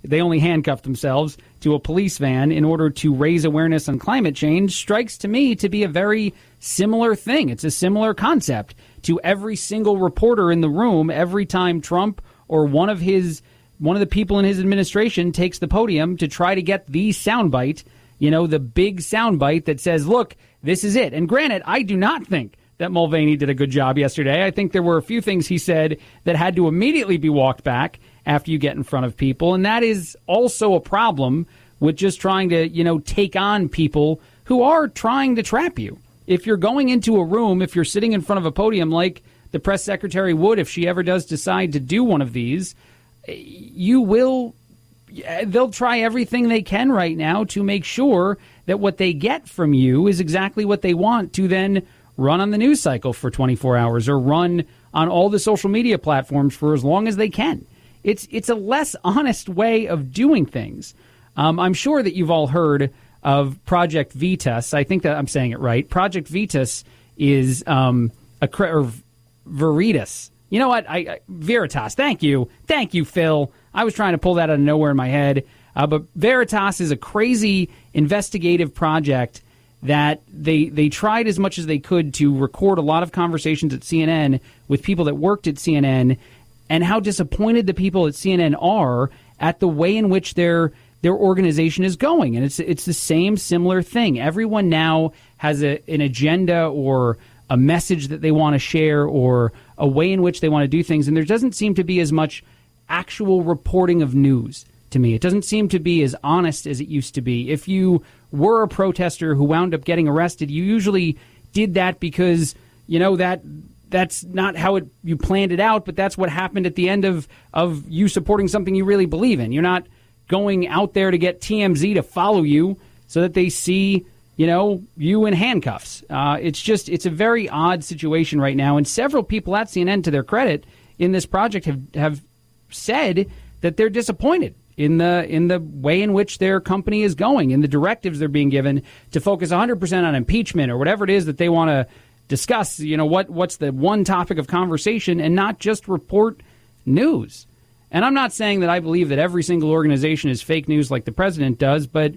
They only handcuffed themselves to a police van in order to raise awareness on climate change strikes to me to be a very similar thing. It's a similar concept to every single reporter in the room every time Trump or one of the people in his administration takes the podium to try to get the soundbite, the big soundbite that says, look, this is it. And granted, I do not think that Mulvaney did a good job yesterday. I think there were a few things he said that had to immediately be walked back after you get in front of people. And that is also a problem with just trying to, take on people who are trying to trap you. If you're going into a room, if you're sitting in front of a podium like the press secretary would, if she ever does decide to do one of these, they'll try everything they can right now to make sure that what they get from you is exactly what they want to then run on the news cycle for 24 hours or run on all the social media platforms for as long as they can. It's a less honest way of doing things. I'm sure that you've all heard of Project Vetus. I think that I'm saying it right. Project Vetus is Veritas. You know what? Veritas. Thank you, Phil. I was trying to pull that out of nowhere in my head. But Veritas is a crazy investigative project that they tried as much as they could to record a lot of conversations at CNN with people that worked at CNN, and how disappointed the people at CNN are at the way in which their organization is going. And it's the same similar thing. Everyone now has an agenda or a message that they want to share or a way in which they want to do things. And there doesn't seem to be as much actual reporting of news to me. It doesn't seem to be as honest as it used to be. If you were a protester who wound up getting arrested, you usually did that because, that's not how you planned it out, but that's what happened at the end of you supporting something you really believe in. You're not going out there to get TMZ to follow you so that they see, you in handcuffs. It's a very odd situation right now. And several people at CNN, to their credit, in this project have said that they're disappointed in the way in which their company is going, in the directives they're being given to focus 100% on impeachment or whatever it is that they want to discuss, what's the one topic of conversation, and not just report news. And I'm not saying that I believe that every single organization is fake news like the president does, but,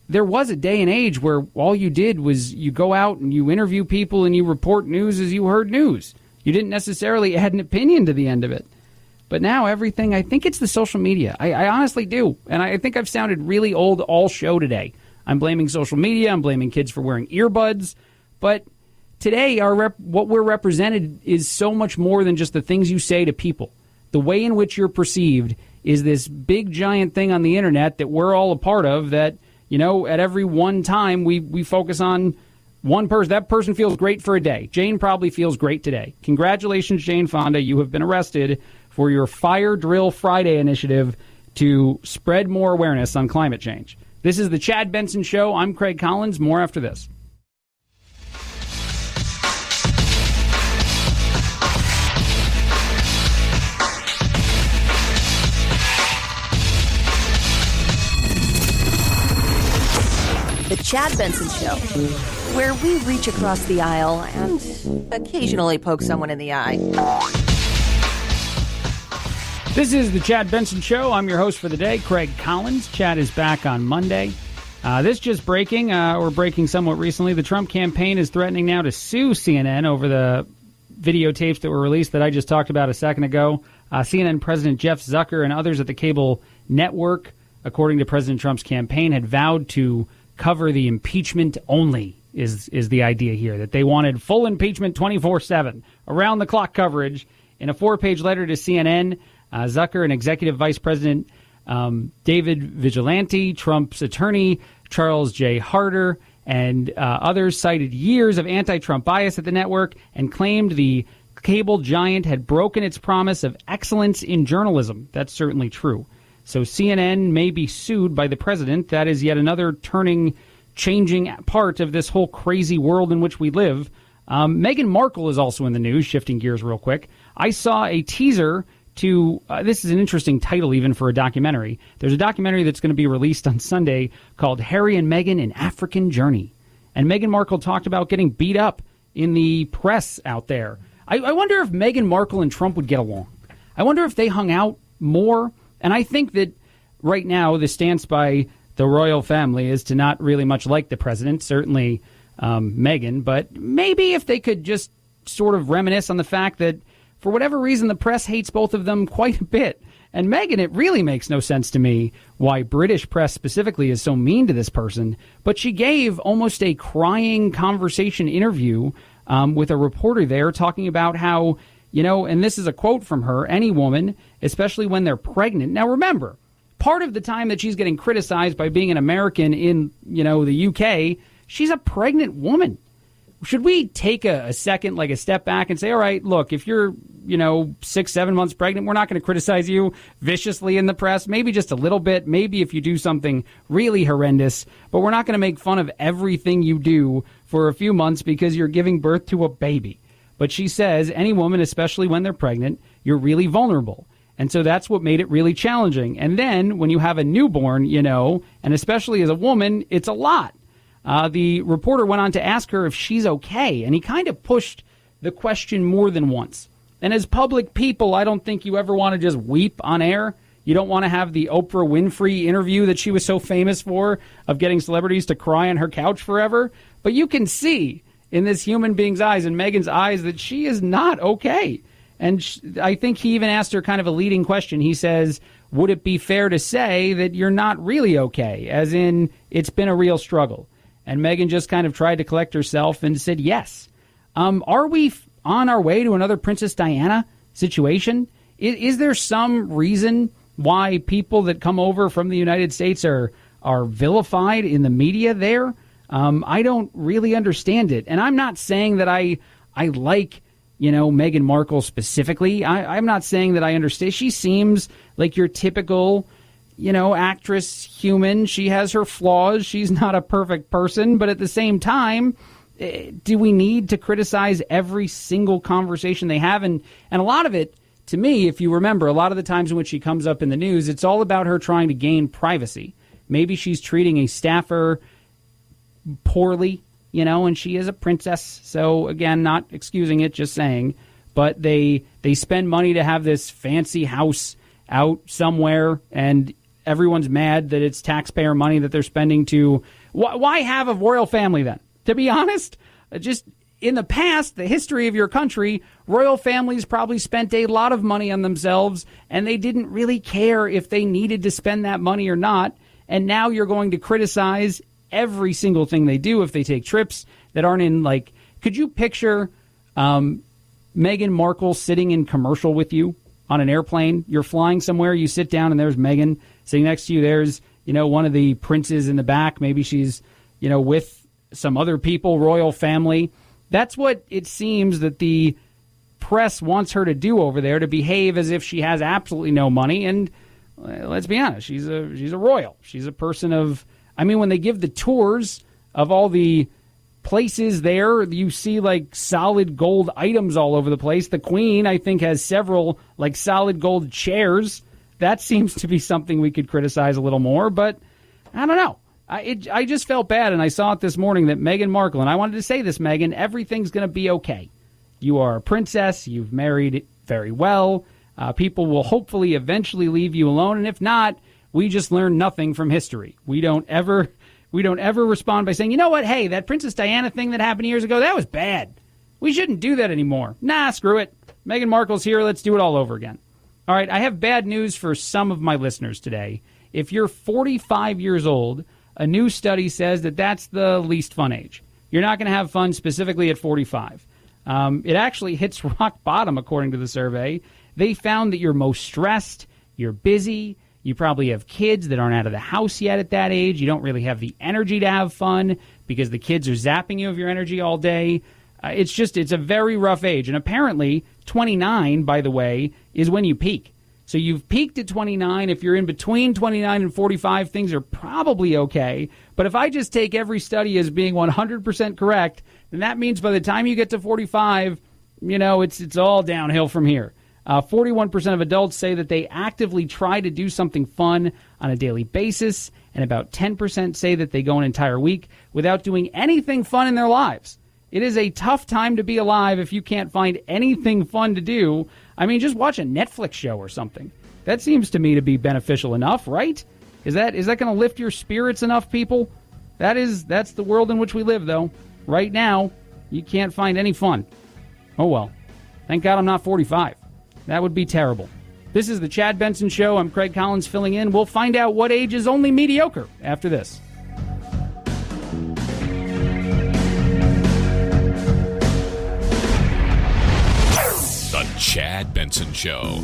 there was a day and age where all you did was you go out and you interview people and you report news as you heard news. You didn't necessarily add an opinion to the end of it. But now everything, I think it's the social media. I honestly do. And I think I've sounded really old all show today. I'm blaming social media. I'm blaming kids for wearing earbuds. But today, what we're represented is so much more than just the things you say to people. The way in which you're perceived is this big, giant thing on the internet that we're all a part of that, at every one time we focus on one person. That person feels great for a day. Jane probably feels great today. Congratulations, Jane Fonda. You have been arrested for your Fire Drill Friday initiative to spread more awareness on climate change. This is the Chad Benson Show. I'm Craig Collins. More after this. The Chad Benson Show, where we reach across the aisle and occasionally poke someone in the eye. This is the Chad Benson Show. I'm your host for the day, Craig Collins. Chad is back on Monday. This just breaking, or breaking somewhat recently. The Trump campaign is threatening now to sue CNN over the videotapes that were released that I just talked about a second ago. CNN President Jeff Zucker and others at the cable network, according to President Trump's campaign, had vowed to cover the impeachment only is the idea here, that they wanted full impeachment 24/7, around-the-clock coverage. In a 4-page letter to CNN, Zucker and Executive Vice President David Vigilante, Trump's attorney Charles J. Harder, and others cited years of anti-Trump bias at the network and claimed the cable giant had broken its promise of excellence in journalism. That's certainly true. So CNN may be sued by the president. That is yet another changing part of this whole crazy world in which we live. Meghan Markle is also in the news, shifting gears real quick. I saw a teaser to, this is an interesting title even for a documentary. There's a documentary that's going to be released on Sunday called Harry and Meghan, An African Journey. And Meghan Markle talked about getting beat up in the press out there. I wonder if Meghan Markle and Trump would get along. I wonder if they hung out more. And I think that right now the stance by the royal family is to not really much like the president, certainly Meghan, but maybe if they could just sort of reminisce on the fact that for whatever reason the press hates both of them quite a bit. And Meghan, it really makes no sense to me why British press specifically is so mean to this person, but she gave almost a crying conversation interview with a reporter there talking about how, and this is a quote from her, any woman, especially when they're pregnant. Now, remember, part of the time that she's getting criticized by being an American in, the UK, she's a pregnant woman. Should we take a second, like a step back and say, all right, look, if you're, 6-7 months pregnant, we're not going to criticize you viciously in the press, maybe just a little bit, maybe if you do something really horrendous, but we're not going to make fun of everything you do for a few months because you're giving birth to a baby. But she says any woman, especially when they're pregnant, you're really vulnerable. And so that's what made it really challenging. And then when you have a newborn, and especially as a woman, it's a lot. The reporter went on to ask her if she's okay, and he kind of pushed the question more than once. And as public people, I don't think you ever want to just weep on air. You don't want to have the Oprah Winfrey interview that she was so famous for, of getting celebrities to cry on her couch forever. But you can see in this human being's eyes, in Meghan's eyes, that she is not okay. And I think he even asked her kind of a leading question. He says, would it be fair to say that you're not really okay, as in it's been a real struggle? And Meghan just kind of tried to collect herself and said yes. Are we on our way to another Princess Diana situation? Is there some reason why people that come over from the United States are vilified in the media there? I don't really understand it. And I'm not saying that I like, Meghan Markle specifically. I'm not saying that I understand. She seems like your typical, actress, human. She has her flaws. She's not a perfect person. But at the same time, do we need to criticize every single conversation they have? And a lot of it, to me, if you remember, a lot of the times in which she comes up in the news, it's all about her trying to gain privacy. Maybe she's treating a staffer poorly, and she is a princess. So, again, not excusing it, just saying. But they spend money to have this fancy house out somewhere, and everyone's mad that it's taxpayer money that they're spending to... Why have a royal family then? To be honest, just... in the past, the history of your country, royal families probably spent a lot of money on themselves, and they didn't really care if they needed to spend that money or not. And now you're going to criticize every single thing they do if they take trips that aren't in, could you picture Meghan Markle sitting in commercial with you on an airplane? You're flying somewhere, you sit down, and there's Meghan sitting next to you. There's, one of the princes in the back. Maybe she's, with some other people, royal family. That's what it seems that the press wants her to do over there, to behave as if she has absolutely no money. And let's be honest, she's a royal. She's a person of, when they give the tours of all the places there, you see solid gold items all over the place. The Queen, I think, has several solid gold chairs. That seems to be something we could criticize a little more, but I don't know. I just felt bad, and I saw it this morning that Meghan Markle, and I wanted to say this, Meghan, everything's going to be okay. You are a princess. You've married very well. People will hopefully eventually leave you alone, and if not, we just learn nothing from history. We don't ever respond by saying, you know what, hey, that Princess Diana thing that happened years ago, that was bad. We shouldn't do that anymore. Nah, screw it. Meghan Markle's here. Let's do it all over again. All right, I have bad news for some of my listeners today. If you're 45 years old, a new study says that that's the least fun age. You're not going to have fun specifically at 45. It actually hits rock bottom, according to the survey. They found that you're most stressed, you're busy, you probably have kids that aren't out of the house yet at that age. You don't really have the energy to have fun because the kids are zapping you of your energy all day. It's a very rough age. And apparently, 29, by the way, is when you peak. So you've peaked at 29. If you're in between 29 and 45, things are probably okay. But if I just take every study as being 100% correct, then that means by the time you get to 45, it's all downhill from here. 41% of adults say that they actively try to do something fun on a daily basis, and about 10% say that they go an entire week without doing anything fun in their lives. It is a tough time to be alive if you can't find anything fun to do. Just watch a Netflix show or something. That seems to me to be beneficial enough, right? Is that going to lift your spirits enough, people? That's the world in which we live, though. Right now, you can't find any fun. Oh, well. Thank God I'm not 45. That would be terrible. This is the Chad Benson Show. I'm Craig Collins filling in. We'll find out what age is only mediocre after this. The Chad Benson Show.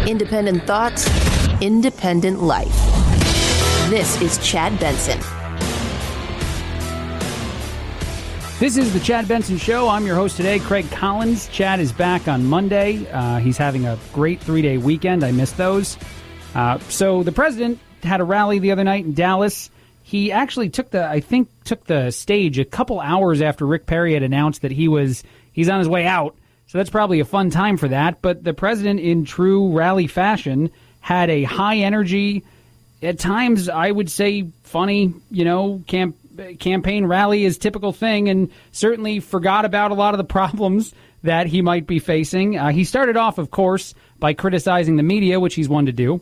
Independent thoughts, independent life. This is Chad Benson. This is the Chad Benson Show. I'm your host today, Craig Collins. Chad is back on Monday. He's having a great 3-day weekend. I missed those. So the president had a rally the other night in Dallas. He actually took the stage a couple hours after Rick Perry had announced that he's on his way out. So that's probably a fun time for that. But the president, in true rally fashion, had a high energy, at times I would say funny, campaign rally is typical thing, and certainly forgot about a lot of the problems that he might be facing. He started off, of course, by criticizing the media, which he's one to do.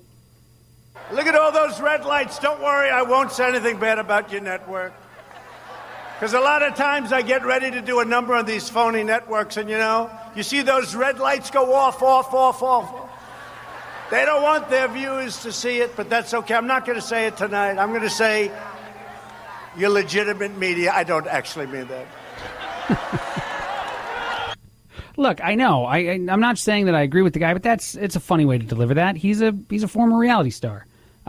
Look at all those red lights. Don't worry, I won't say anything bad about your network. Because a lot of times I get ready to do a number on these phony networks, and you see those red lights go off. They don't want their viewers to see it, but that's okay. I'm not going to say it tonight. I'm going to say you're legitimate media. I don't actually mean that. Look, I know. I'm not saying that I agree with the guy, but it's a funny way to deliver that. He's a former reality star.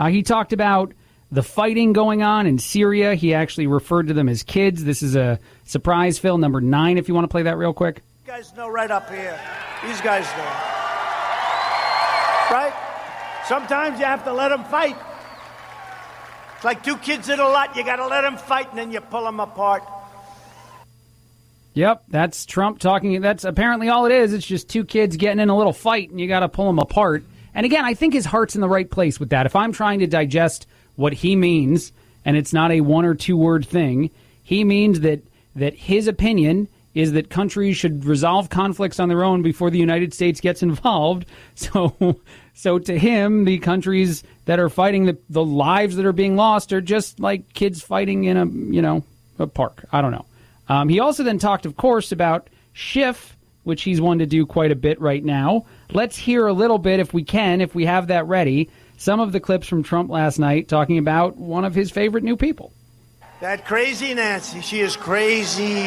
He talked about the fighting going on in Syria. He actually referred to them as kids. This is a surprise, Phil, number 9, if you want to play that real quick. You guys know right up here. These guys know. Right? Sometimes you have to let them fight. It's like two kids in a lot. You got to let them fight, and then you pull them apart. Yep, that's Trump talking. That's apparently all it is. It's just two kids getting in a little fight, and you got to pull them apart. And again, I think his heart's in the right place with that. If I'm trying to digest what he means, and it's not a 1 or 2 word thing, he means that his opinion is that countries should resolve conflicts on their own before the United States gets involved. So to him, the countries that are fighting, the lives that are being lost are just like kids fighting in a park. I don't know. He also then talked, of course, about Schiff, which he's one to do quite a bit right now. Let's hear a little bit, if we have that ready, some of the clips from Trump last night talking about one of his favorite new people. That crazy Nancy, she is crazy.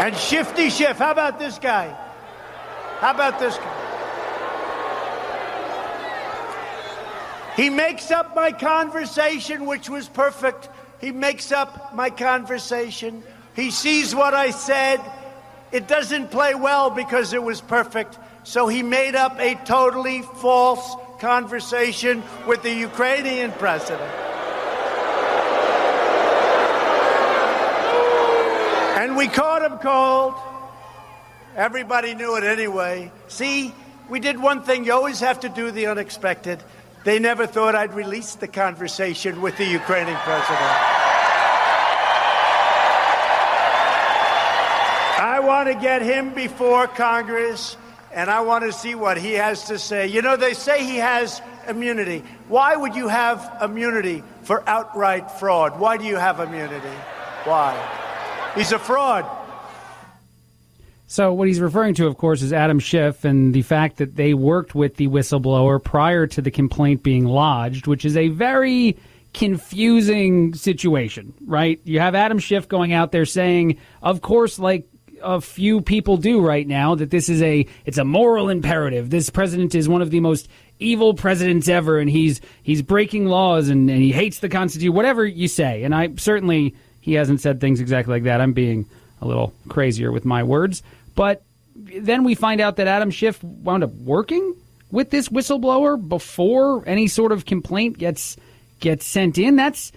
And Shifty Schiff, how about this guy? He makes up my conversation, which was perfect. He makes up my conversation. He sees what I said. It doesn't play well because it was perfect. So he made up a totally false conversation with the Ukrainian president. And we caught him cold. Everybody knew it anyway. See, we did one thing. You always have to do the unexpected. They never thought I'd release the conversation with the Ukrainian president. I want to get him before Congress, and I want to see what he has to say. They say he has immunity. Why would you have immunity for outright fraud? Why do you have immunity? Why? He's a fraud. So what he's referring to, of course, is Adam Schiff and the fact that they worked with the whistleblower prior to the complaint being lodged, which is a very confusing situation, right? You have Adam Schiff going out there saying, of course, like a few people do right now, that it's a moral imperative. This president is one of the most evil presidents ever, and he's breaking laws and he hates the Constitution, whatever you say. And he hasn't said things exactly like that. I'm being a little crazier with my words. But then we find out that Adam Schiff wound up working with this whistleblower before any sort of complaint gets sent in. That's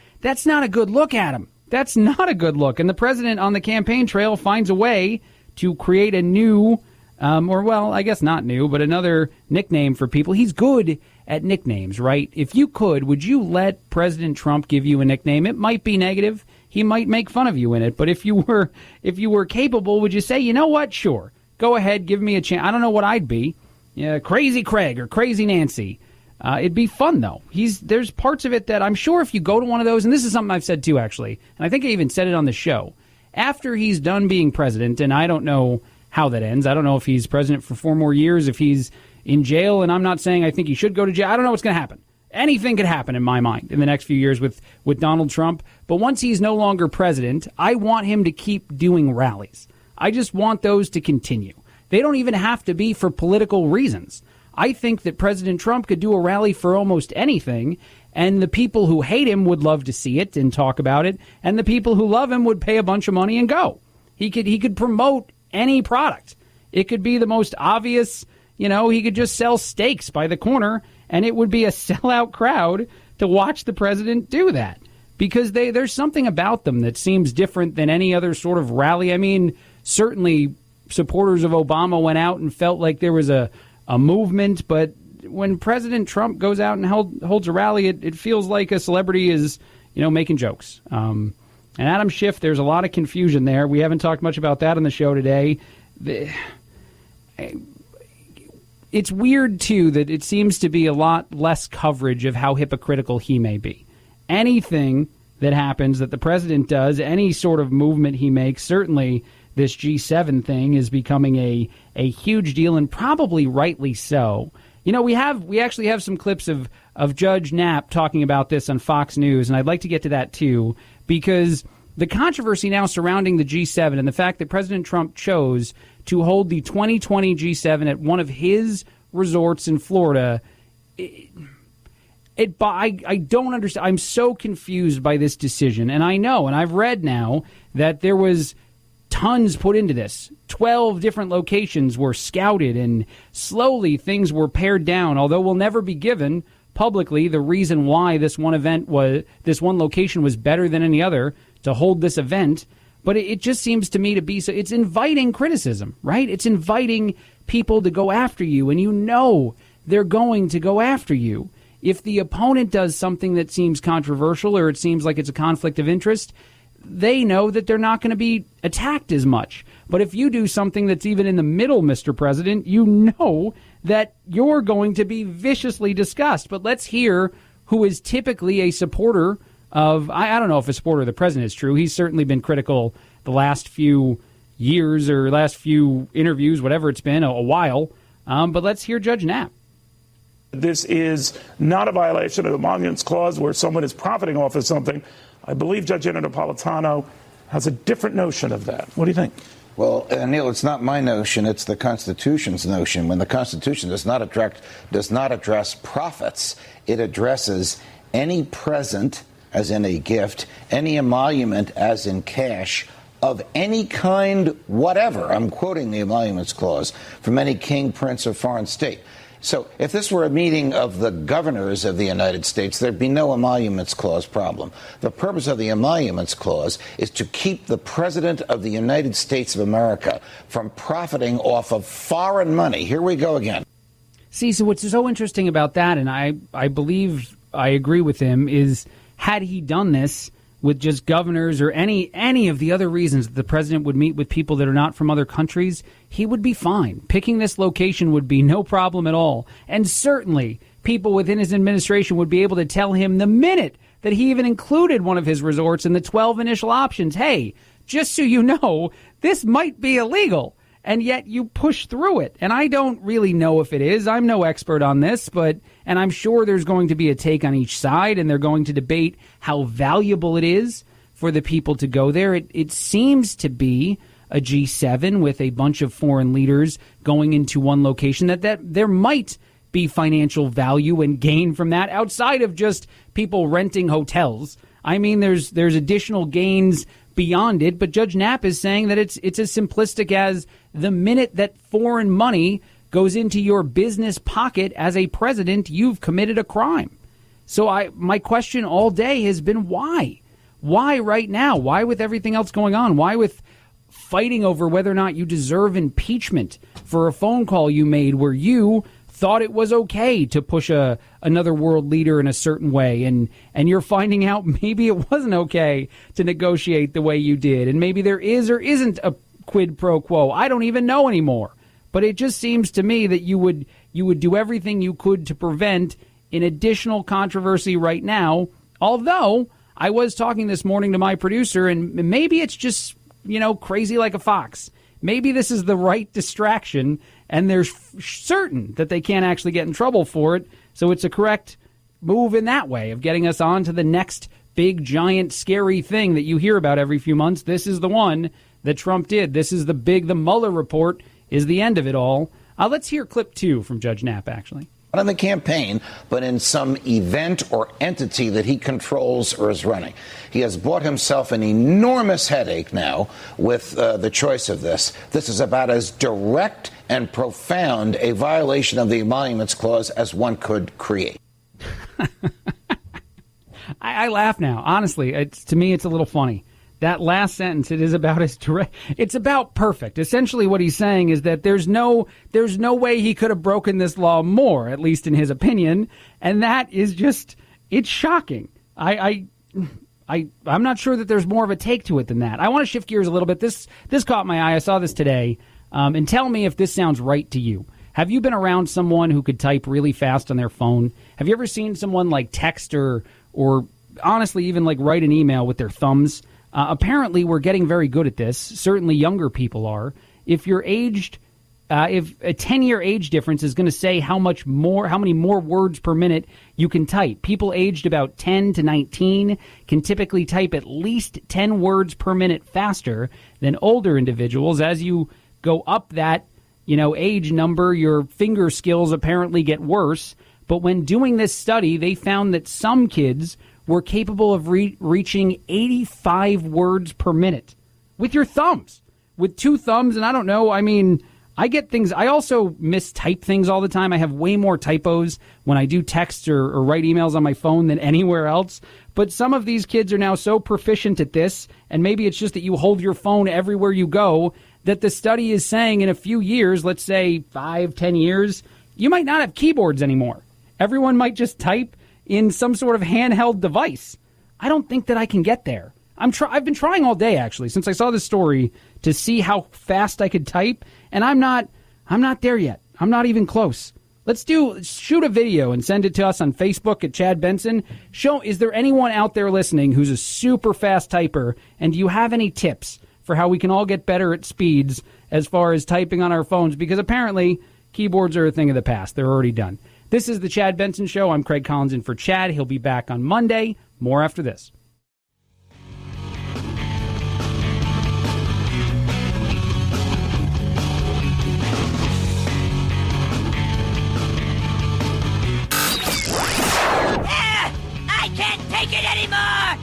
not a good look, Adam. That's not a good look. And the president on the campaign trail finds a way to create a new, I guess not new, but another nickname for people. He's good at nicknames, right? If you could, would you let President Trump give you a nickname? It might be negative. He might make fun of you in it. But if you were capable, would you say, you know what? Sure. Go ahead. Give me a chance. I don't know what I'd be. Crazy Craig or Crazy Nancy. It'd be fun, though. There's parts of it that I'm sure if you go to one of those, and this is something I've said too, actually, and I think I even said it on the show, after he's done being president, and I don't know how that ends. I don't know if he's president for 4 more years, if he's in jail, and I'm not saying I think he should go to jail. I don't know what's going to happen. Anything could happen in my mind in the next few years with Donald Trump. But once he's no longer president, I want him to keep doing rallies. I just want those to continue. They don't even have to be for political reasons. I think that President Trump could do a rally for almost anything, And the people who hate him would love to see it and talk about it. And the people who love him would pay a bunch of money and go. He could promote any product. It could be the most obvious, he could just sell steaks by the corner and it would be a sellout crowd to watch the president do that. Because there's something about them that seems different than any other sort of rally. I mean, certainly supporters of Obama went out and felt like there was a movement, but when President Trump goes out and holds a rally, it feels like a celebrity is, making jokes. And Adam Schiff, there's a lot of confusion there. We haven't talked much about that on the show today. It's weird, too, that it seems to be a lot less coverage of how hypocritical he may be. Anything that happens that the president does, any sort of movement he makes, certainly this G7 thing is becoming a huge deal, and probably rightly so. We actually have some clips of Judge Knapp talking about this on Fox News, and I'd like to get to that too, because the controversy now surrounding the G7 and the fact that President Trump chose to hold the 2020 G7 at one of his resorts in Florida, I don't understand. I'm so confused by this decision, and I know, and I've read now that there was tons put into this. 12 different locations were scouted, and slowly things were pared down, although we'll never be given publicly the reason why this one location was better than any other to hold this event. But it just seems to me to be so. It's inviting criticism, right? It's inviting people to go after you, and they're going to go after you. If the opponent does something that seems controversial or it seems like it's a conflict of interest, they know that they're not going to be attacked as much. But if you do something that's even in the middle, Mr. President, you know that you're going to be viciously discussed. But let's hear who is typically a supporter of, I don't know if a supporter of the president is true. He's certainly been critical the last few years or last few interviews, whatever it's been, a while. But let's hear Judge Knapp. This is not a violation of the Emoluments Clause where someone is profiting off of something. I believe Judge Napolitano has a different notion of that. What do you think? Well, Neil, it's not my notion. It's the Constitution's notion. When the Constitution does not address profits, it addresses any present, as in a gift, any emolument, as in cash, of any kind, whatever. I'm quoting the Emoluments Clause, from any king, prince, or foreign state. So if this were a meeting of the governors of the United States, there'd be no Emoluments Clause problem. The purpose of the Emoluments Clause is to keep the President of the United States of America from profiting off of foreign money. Here we go again. See, so what's so interesting about that, and I believe I agree with him, is had he done this with just governors or any of the other reasons that the president would meet with people that are not from other countries, he would be fine. Picking this location would be no problem at all. And certainly people within his administration would be able to tell him the minute that he even included one of his resorts in the 12 initial options, hey, just so you know, this might be illegal. And yet you push through it. And I don't really know if it is. I'm no expert on this, and I'm sure there's going to be a take on each side, and they're going to debate how valuable it is for the people to go there. It seems to be a G7 with a bunch of foreign leaders going into one location, that there might be financial value and gain from that outside of just people renting hotels. I mean, there's additional gains beyond it, but Judge Knapp is saying that it's as simplistic as the minute that foreign money goes into your business pocket as a president, you've committed a crime. So my question all day has been why? Why right now? Why with everything else going on? Why with fighting over whether or not you deserve impeachment for a phone call you made where you thought it was okay to push another world leader in a certain way, and you're finding out maybe it wasn't okay to negotiate the way you did, and maybe there is or isn't a quid pro quo. I don't even know anymore. But it just seems to me that you would do everything you could to prevent an additional controversy right now, although I was talking this morning to my producer, and maybe it's just, crazy like a fox. Maybe this is the right distraction, and they're certain that they can't actually get in trouble for it. So it's a correct move in that way of getting us on to the next big, giant, scary thing that you hear about every few months. This is the one that Trump did. This is the Mueller report is the end of it all. Let's hear clip 2 from Judge Knapp, actually. not in the campaign, but in some event or entity that he controls or is running. He has bought himself an enormous headache now with the choice of this. This is about as direct and profound a violation of the Emoluments Clause as one could create. I laugh now. Honestly, to me, it's a little funny. That last sentence, it is about as direct. It's about perfect. Essentially, what he's saying is that there's no way he could have broken this law more, at least in his opinion. And that is just, it's shocking. I'm not sure that there's more of a take to it than that. I want to shift gears a little bit. This caught my eye. I saw this today. And tell me if this sounds right to you. Have you been around someone who could type really fast on their phone? Have you ever seen someone like text or honestly even like write an email with their thumbs? Apparently, we're getting very good at this. Certainly, younger people are. If you're aged, if a 10-year age difference is going to say how many more words per minute you can type. People aged about 10 to 19 can typically type at least 10 words per minute faster than older individuals. As you go up that, age number, your finger skills apparently get worse. But when doing this study, they found that some kids were capable of reaching 85 words per minute with your thumbs, with two thumbs. And I don't know, I get things. I also mistype things all the time. I have way more typos when I do text or write emails on my phone than anywhere else. But some of these kids are now so proficient at this, and maybe it's just that you hold your phone everywhere you go, that the study is saying in a few years, let's say 5-10 years, you might not have keyboards anymore. Everyone might just type in some sort of handheld device. I don't think that I can get there. I've been trying all day, actually, since I saw this story, to see how fast I could type, and I'm not there yet. I'm not even close. Shoot a video and send it to us on Facebook at Chad Benson. Is there anyone out there listening who's a super fast typer, and do you have any tips for how we can all get better at speeds as far as typing on our phones? Because apparently keyboards are a thing of the past. They're already done. This is the Chad Benson Show. I'm Craig Collins in for Chad. He'll be back on Monday. More after this. I can't take it anymore!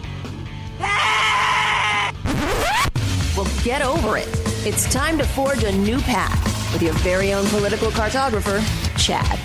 Well, get over it. It's time to forge a new path with your very own political cartographer, Chad.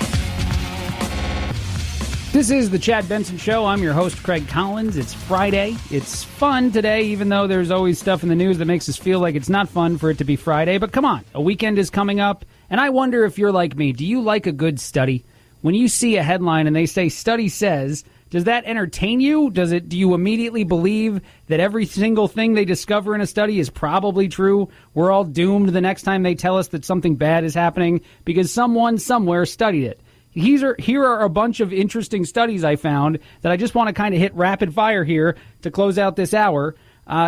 This is the Chad Benson Show. I'm your host, Craig Collins. It's Friday. It's fun today, even though there's always stuff in the news that makes us feel like it's not fun for it to be Friday. But come on, a weekend is coming up, and I wonder if you're like me. Do you like a good study? When you see a headline and they say study says, does that entertain you? Do you immediately believe that every single thing they discover in a study is probably true? We're all doomed the next time they tell us that something bad is happening because someone somewhere studied it. Here are a bunch of interesting studies I found that I just want to kind of hit rapid fire here to close out this hour.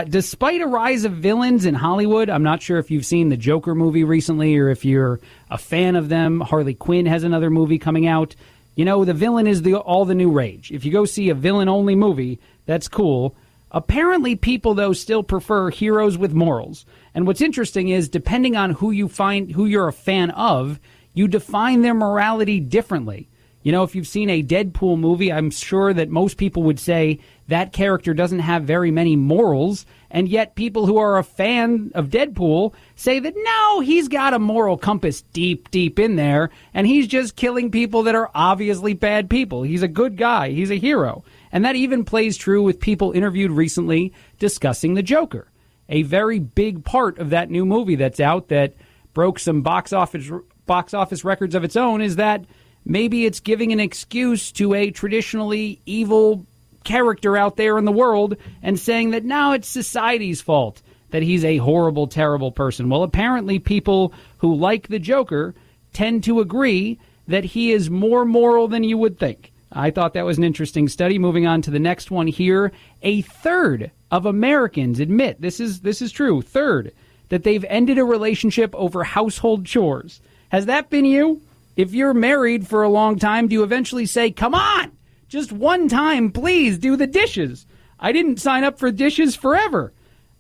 Despite a rise of villains in Hollywood, I'm not sure if you've seen the Joker movie recently or if you're a fan of them. Harley Quinn has another movie coming out. The villain is all the new rage. If you go see a villain-only movie, that's cool. Apparently, people, though, still prefer heroes with morals. And what's interesting is, depending on who you're a fan of, you define their morality differently. If you've seen a Deadpool movie, I'm sure that most people would say that character doesn't have very many morals, and yet people who are a fan of Deadpool say that no, he's got a moral compass deep, deep in there, and he's just killing people that are obviously bad people. He's a good guy. He's a hero. And that even plays true with people interviewed recently discussing the Joker. A very big part of that new movie that's out that broke some box office records of its own is that maybe it's giving an excuse to a traditionally evil character out there in the world and saying that now it's society's fault that he's a horrible, terrible person. Well, apparently people who like the Joker tend to agree that he is more moral than you would think. I thought that was an interesting study. Moving on to the next one here. A third of Americans admit, this is true, third, that they've ended a relationship over household chores. Has that been you? If you're married for a long time, do you eventually say, come on, just one time, please do the dishes? I didn't sign up for dishes forever.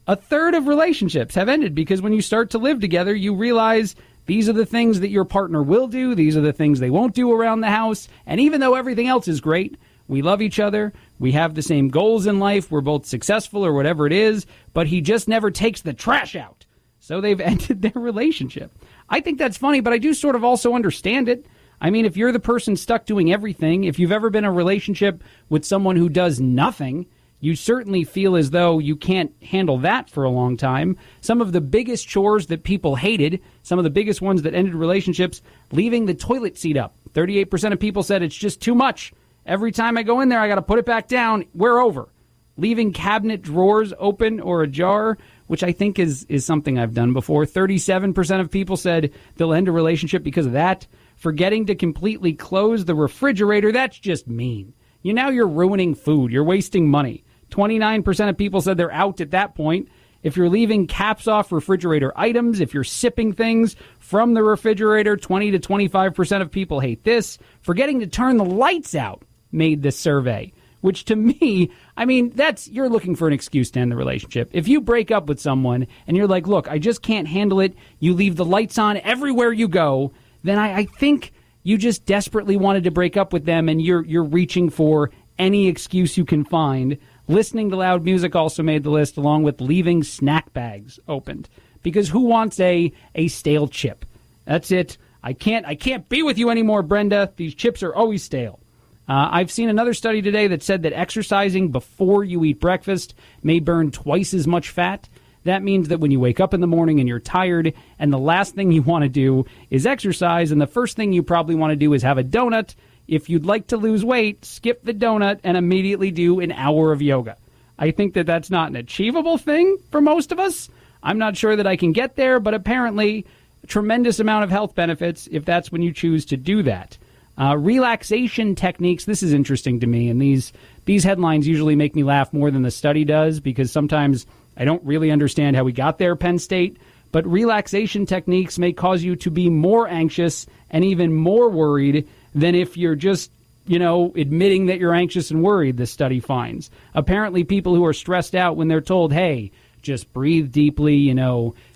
A third of relationships have ended because when you start to live together, you realize These are the things that your partner will do. These are the things they won't do around the house. And even though everything else is great, we love each other. We have the same goals in life. We're both successful or whatever it is. But he just never takes the trash out. So they've ended their relationship. I think that's funny, but I do sort of also understand it. I mean, if you're the person stuck doing everything, if you've ever been in a relationship with someone who does nothing, you certainly feel as though you can't handle that for a long time. Some of the biggest chores that people hated, some of the biggest ones that ended relationships, leaving the toilet seat up. 38% of people said it's just too much. Every time I go in there, I got to put it back down. We're over. Leaving cabinet drawers open or ajar, which I think is something I've done before. 37% of people said they'll end a relationship because of that. Forgetting to completely close the refrigerator, that's just mean. Now you're ruining food. You're wasting money. 29% of people said they're out at that point. If you're leaving caps off refrigerator items, if you're sipping things from the refrigerator, 20 to 25% of people hate this. Forgetting to turn the lights out made this survey, which to me, I mean, you're looking for an excuse to end the relationship. If you break up with someone and you're like, look, I just can't handle it, you leave the lights on everywhere you go, then I think you just desperately wanted to break up with them and you're reaching for any excuse you can find. Listening to loud music also made the list, along with leaving snack bags opened. Because who wants a stale chip? That's it. I can't be with you anymore, Brenda. These chips are always stale. I've seen another study today that said that exercising before you eat breakfast may burn twice as much fat. That means that when you wake up in the morning and you're tired and the last thing you want to do is exercise, and the first thing you probably want to do is have a donut, if you'd like to lose weight, skip the donut and immediately do an hour of yoga. I think that that's not an achievable thing for most of us. I'm not sure that I can get there, but apparently a tremendous amount of health benefits if that's when you choose to do that. Relaxation techniques, this is interesting to me, and these headlines usually make me laugh more than the study does because sometimes I don't really understand how we got there, Penn State. But relaxation techniques may cause you to be more anxious and even more worried than if you're just, admitting that you're anxious and worried, this study finds. Apparently, people who are stressed out when they're told, hey, just breathe deeply,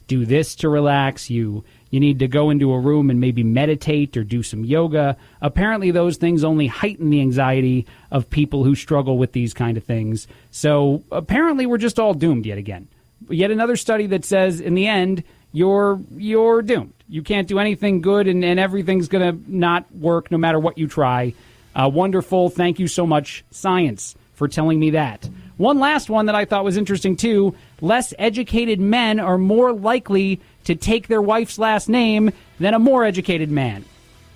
do this to relax, you need to go into a room and maybe meditate or do some yoga. Apparently, those things only heighten the anxiety of people who struggle with these kind of things. So apparently, we're just all doomed yet again. Yet another study that says, in the end, you're doomed. You can't do anything good, and everything's going to not work no matter what you try. Wonderful. Thank you so much, science, for telling me that. One last one that I thought was interesting, too. Less educated men are more likely to take their wife's last name than a more educated man.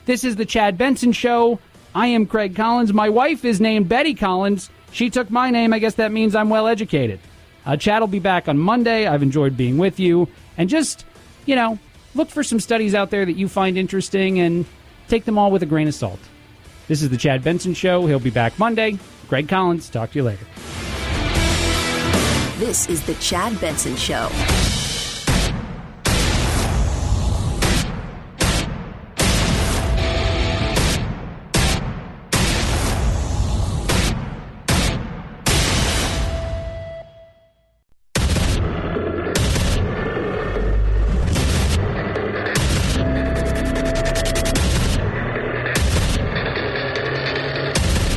This is the Chad Benson Show. I am Craig Collins. My wife is named Betty Collins. She took my name. I guess that means I'm well educated. Chad will be back on Monday. I've enjoyed being with you. And just, look for some studies out there that you find interesting and take them all with a grain of salt. This is the Chad Benson Show. He'll be back Monday. Craig Collins. Talk to you later. This is the Chad Benson Show.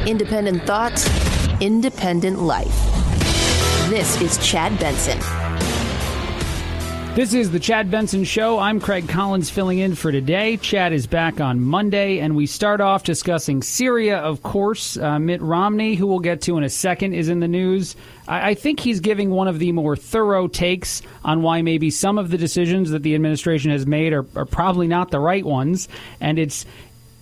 Independent thoughts, independent life. This is Chad Benson. This is the Chad Benson Show. I'm Craig Collins filling in for today. Chad is back on Monday, and we start off discussing Syria, of course. Mitt Romney, who we'll get to in a second, is in the news. I think he's giving one of the more thorough takes on why maybe some of the decisions that the administration has made are probably not the right ones. And it's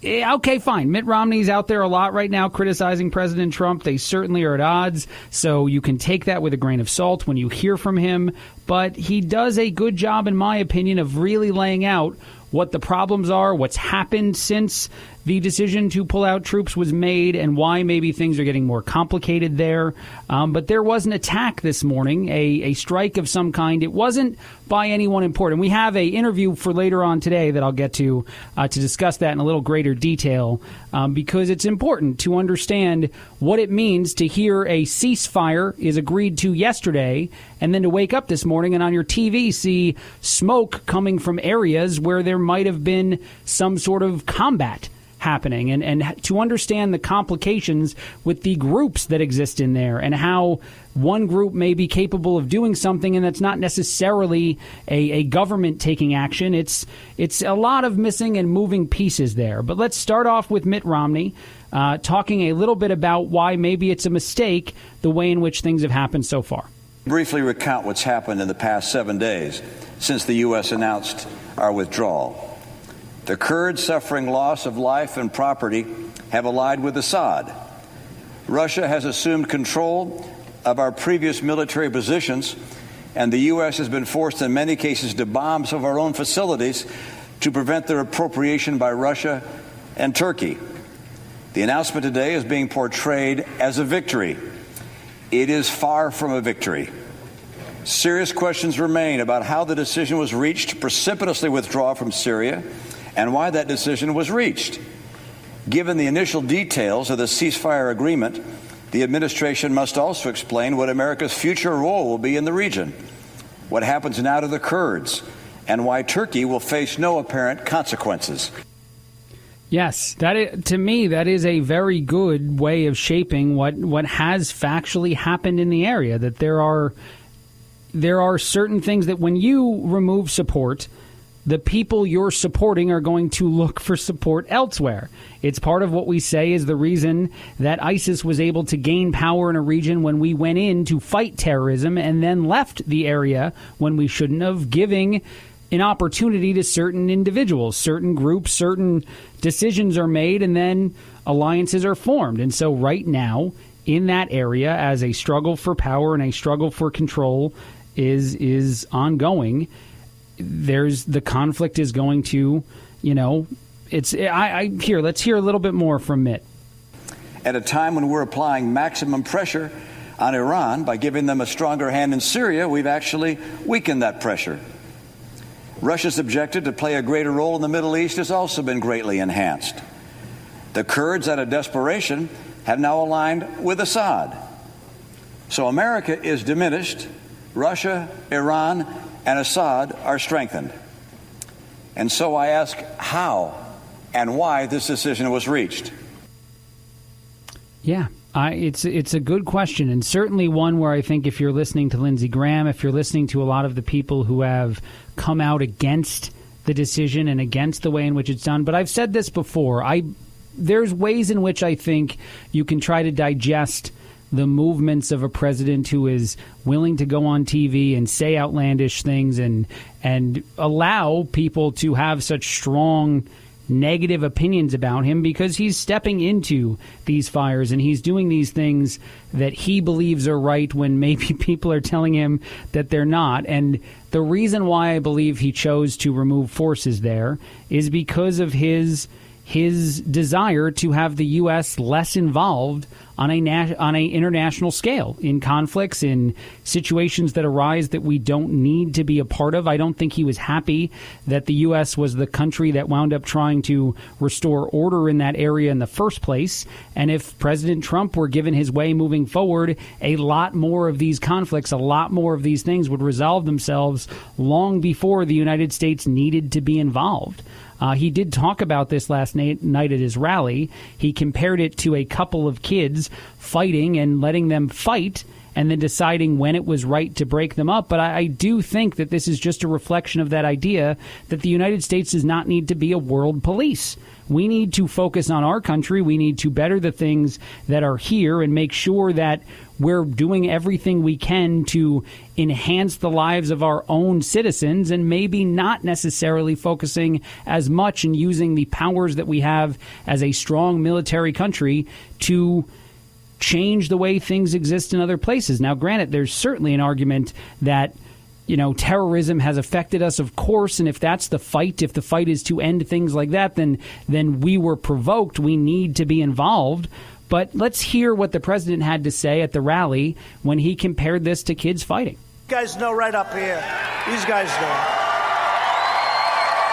okay, fine. Mitt Romney's out there a lot right now criticizing President Trump. They certainly are at odds, so you can take that with a grain of salt when you hear from him. But he does a good job, in my opinion, of really laying out what the problems are, what's happened since the decision to pull out troops was made, and why maybe things are getting more complicated there. But there was an attack this morning, a strike of some kind. It wasn't by anyone important. We have an interview for later on today that I'll get to discuss that in a little greater detail, because it's important to understand what it means to hear a ceasefire is agreed to yesterday, and then to wake up this morning and on your TV see smoke coming from areas where there might have been some sort of combat happening, and to understand the complications with the groups that exist in there and how one group may be capable of doing something and that's not necessarily a government taking action. It's a lot of missing and moving pieces there. But let's start off with Mitt Romney talking a little bit about why maybe it's a mistake the way in which things have happened so far. Briefly recount what's happened in the past 7 days since the U.S. announced our withdrawal. The Kurds suffering loss of life and property have allied with Assad. Russia has assumed control of our previous military positions, and the U.S. has been forced in many cases to bomb some of our own facilities to prevent their appropriation by Russia and Turkey. The announcement today is being portrayed as a victory. It is far from a victory. Serious questions remain about how the decision was reached to precipitously withdraw from Syria and why that decision was reached. Given the initial details of the ceasefire agreement, the administration must also explain what America's future role will be in the region, what happens now to the Kurds, and why Turkey will face no apparent consequences. Yes, to me, that is a very good way of shaping what has factually happened in the area, that there are certain things that when you remove support, the people you're supporting are going to look for support elsewhere. It's part of what we say is the reason that ISIS was able to gain power in a region when we went in to fight terrorism and then left the area when we shouldn't have, giving an opportunity to certain individuals, certain groups, certain decisions are made, and then alliances are formed. And so right now, in that area, as a struggle for power and a struggle for control is ongoing, the conflict is going to, let's hear a little bit more from Mitt. At a time when we're applying maximum pressure on Iran by giving them a stronger hand in Syria, we've actually weakened that pressure. Russia's objective to play a greater role in the Middle East has also been greatly enhanced. The Kurds, out of desperation, have now aligned with Assad. So America is diminished. Russia, Iran, and Assad are strengthened. And so I ask how and why this decision was reached. Yeah, it's a good question, and certainly one where I think if you're listening to Lindsey Graham, if you're listening to a lot of the people who have come out against the decision and against the way in which it's done, but I've said this before, there's ways in which I think you can try to digest the movements of a president who is willing to go on TV and say outlandish things and allow people to have such strong negative opinions about him because he's stepping into these fires and he's doing these things that he believes are right when maybe people are telling him that they're not. And the reason why I believe he chose to remove forces there is because of his desire to have the U.S. less involved on a international scale in conflicts, in situations that arise that we don't need to be a part of. I don't think he was happy that the U.S. was the country that wound up trying to restore order in that area in the first place. And if President Trump were given his way moving forward, a lot more of these conflicts, a lot more of these things would resolve themselves long before the United States needed to be involved. He did talk about this last night at his rally. He compared it to a couple of kids fighting and letting them fight and then deciding when it was right to break them up. But I do think that this is just a reflection of that idea that the United States does not need to be a world police. We need to focus on our country. We need to better the things that are here and make sure that we're doing everything we can to enhance the lives of our own citizens and maybe not necessarily focusing as much and using the powers that we have as a strong military country to change the way things exist in other places. Now, granted, there's certainly an argument that terrorism has affected us, of course, and if that's the fight, if the fight is to end things like that, then we were provoked. We need to be involved. But let's hear what the president had to say at the rally when he compared this to kids fighting. You guys know right up here. These guys know.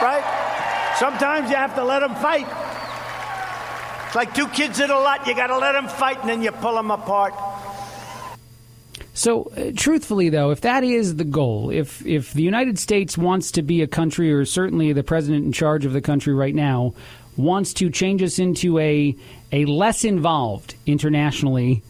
Right? Sometimes you have to let them fight. It's like two kids in a lot. You got to let them fight, and then you pull them apart. So, truthfully, though, if that is the goal, if the United States wants to be a country, or certainly the president in charge of the country right now wants to change us into a less involved internationally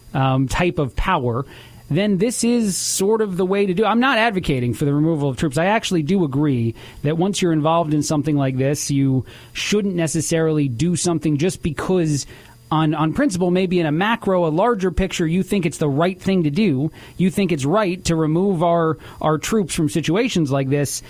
type of power, then this is sort of the way to do it. I'm not advocating for the removal of troops. I actually do agree that once you're involved in something like this, you shouldn't necessarily do something just because on principle, maybe in a macro, a larger picture, you think it's the right thing to do. You think it's right to remove our troops from situations like this.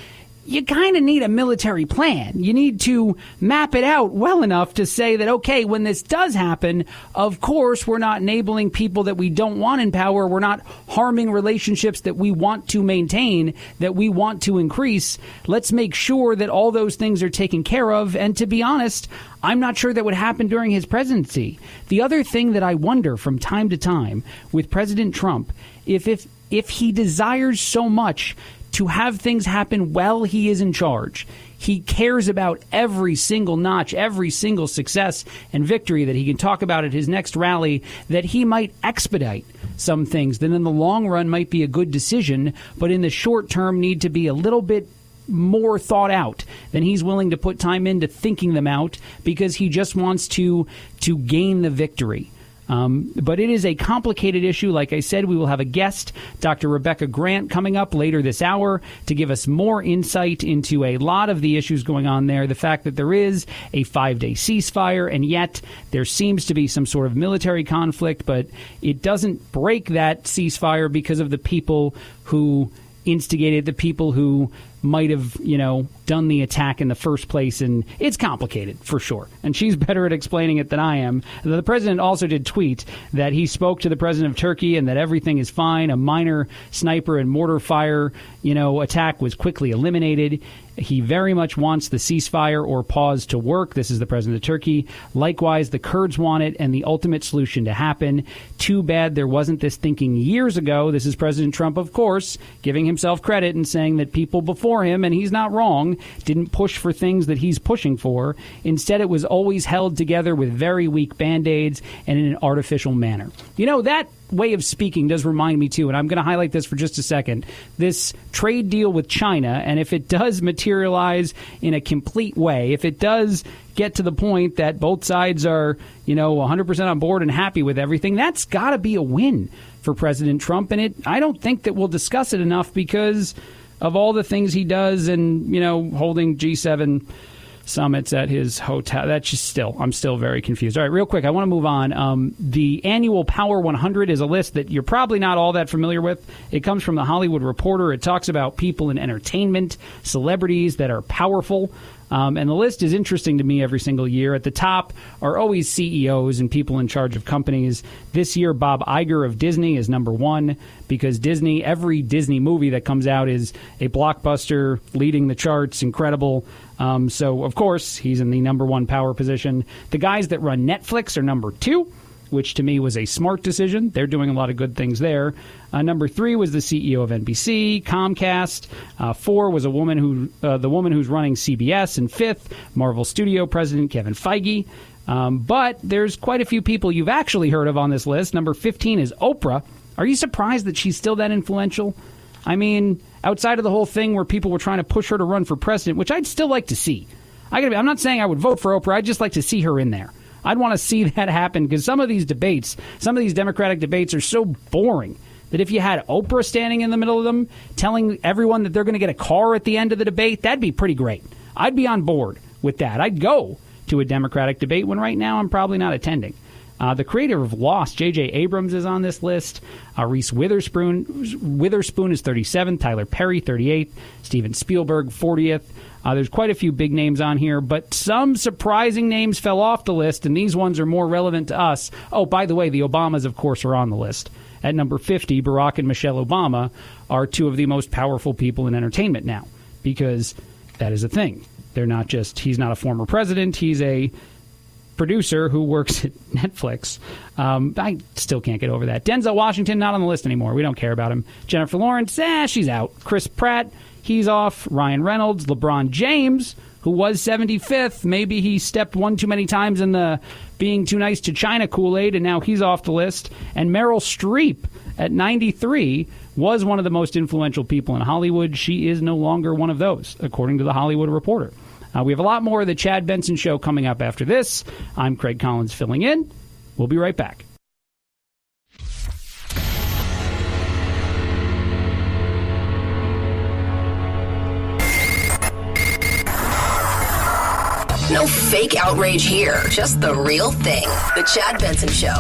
You kind of need a military plan. You need to map it out well enough to say that, okay, when this does happen, of course, we're not enabling people that we don't want in power. We're not harming relationships that we want to maintain, that we want to increase. Let's make sure that all those things are taken care of. And to be honest, I'm not sure that would happen during his presidency. The other thing that I wonder from time to time with President Trump, if he desires so much to have things happen while he is in charge, he cares about every single notch, every single success and victory that he can talk about at his next rally, that he might expedite some things that in the long run might be a good decision, but in the short term need to be a little bit more thought out than he's willing to put time into thinking them out because he just wants to gain the victory. But it is a complicated issue. Like I said, we will have a guest, Dr. Rebecca Grant, coming up later this hour to give us more insight into a lot of the issues going on there. The fact that there is a 5-day ceasefire, and yet there seems to be some sort of military conflict, but it doesn't break that ceasefire because of the people who instigated, the people who might have, done the attack in the first place. And it's complicated, for sure. And she's better at explaining it than I am. The president also did tweet that he spoke to the president of Turkey and that everything is fine. A minor sniper and mortar fire, attack was quickly eliminated. He very much wants the ceasefire or pause to work. This is the president of Turkey. Likewise, the Kurds want it and the ultimate solution to happen. Too bad there wasn't this thinking years ago. This is President Trump, of course, giving himself credit and saying that people before him, and he's not wrong, didn't push for things that he's pushing for. Instead, it was always held together with very weak Band-Aids and in an artificial manner. That way of speaking does remind me, too, and I'm going to highlight this for just a second, this trade deal with China, and if it does materialize in a complete way, if it does get to the point that both sides are, 100% on board and happy with everything, that's got to be a win for President Trump, and I don't think that we'll discuss it enough because of all the things he does and, holding G7 summits at his hotel. I'm still very confused. All right, real quick, I want to move on. The annual Power 100 is a list that you're probably not all that familiar with. It comes from the Hollywood Reporter. It talks about people in entertainment, celebrities that are powerful. And the list is interesting to me every single year. At the top are always CEOs and people in charge of companies. This year, Bob Iger of Disney is number one because every Disney movie that comes out is a blockbuster, leading the charts, incredible. So, of course, he's in the number one power position. The guys that run Netflix are number two, which to me was a smart decision. They're doing a lot of good things there. Number three was the CEO of NBC, Comcast. Four was the woman who's running CBS. And fifth, Marvel Studio president Kevin Feige. But there's quite a few people you've actually heard of on this list. Number 15 is Oprah. Are you surprised that she's still that influential? I mean, outside of the whole thing where people were trying to push her to run for president, which I'd still like to see. I'm not saying I would vote for Oprah. I'd just like to see her in there. I'd want to see that happen because some of these Democratic debates are so boring that if you had Oprah standing in the middle of them telling everyone that they're going to get a car at the end of the debate, that'd be pretty great. I'd be on board with that. I'd go to a Democratic debate when right now I'm probably not attending. The creator of Lost, J.J. Abrams, is on this list. Reese Witherspoon is 37th. Tyler Perry, 38th. Steven Spielberg, 40th. There's quite a few big names on here, but some surprising names fell off the list, and these ones are more relevant to us. Oh, by the way, the Obamas, of course, are on the list. At number 50, Barack and Michelle Obama are two of the most powerful people in entertainment now, because that is a thing. He's not a former president, he's a producer who works at Netflix. I still can't get over that. Denzel Washington, not on the list anymore. We don't care about him. Jennifer Lawrence, she's out. Chris Pratt, he's off. Ryan Reynolds, LeBron James, who was 75th. Maybe he stepped one too many times in the being too nice to China Kool-Aid, and now he's off the list. And Meryl Streep at 93, was one of the most influential people in Hollywood. She is no longer one of those, according to The Hollywood Reporter. We have a lot more of the Chad Benson Show coming up after this. I'm Craig Collins filling in. We'll be right back. No fake outrage here, just the real thing. The Chad Benson Show.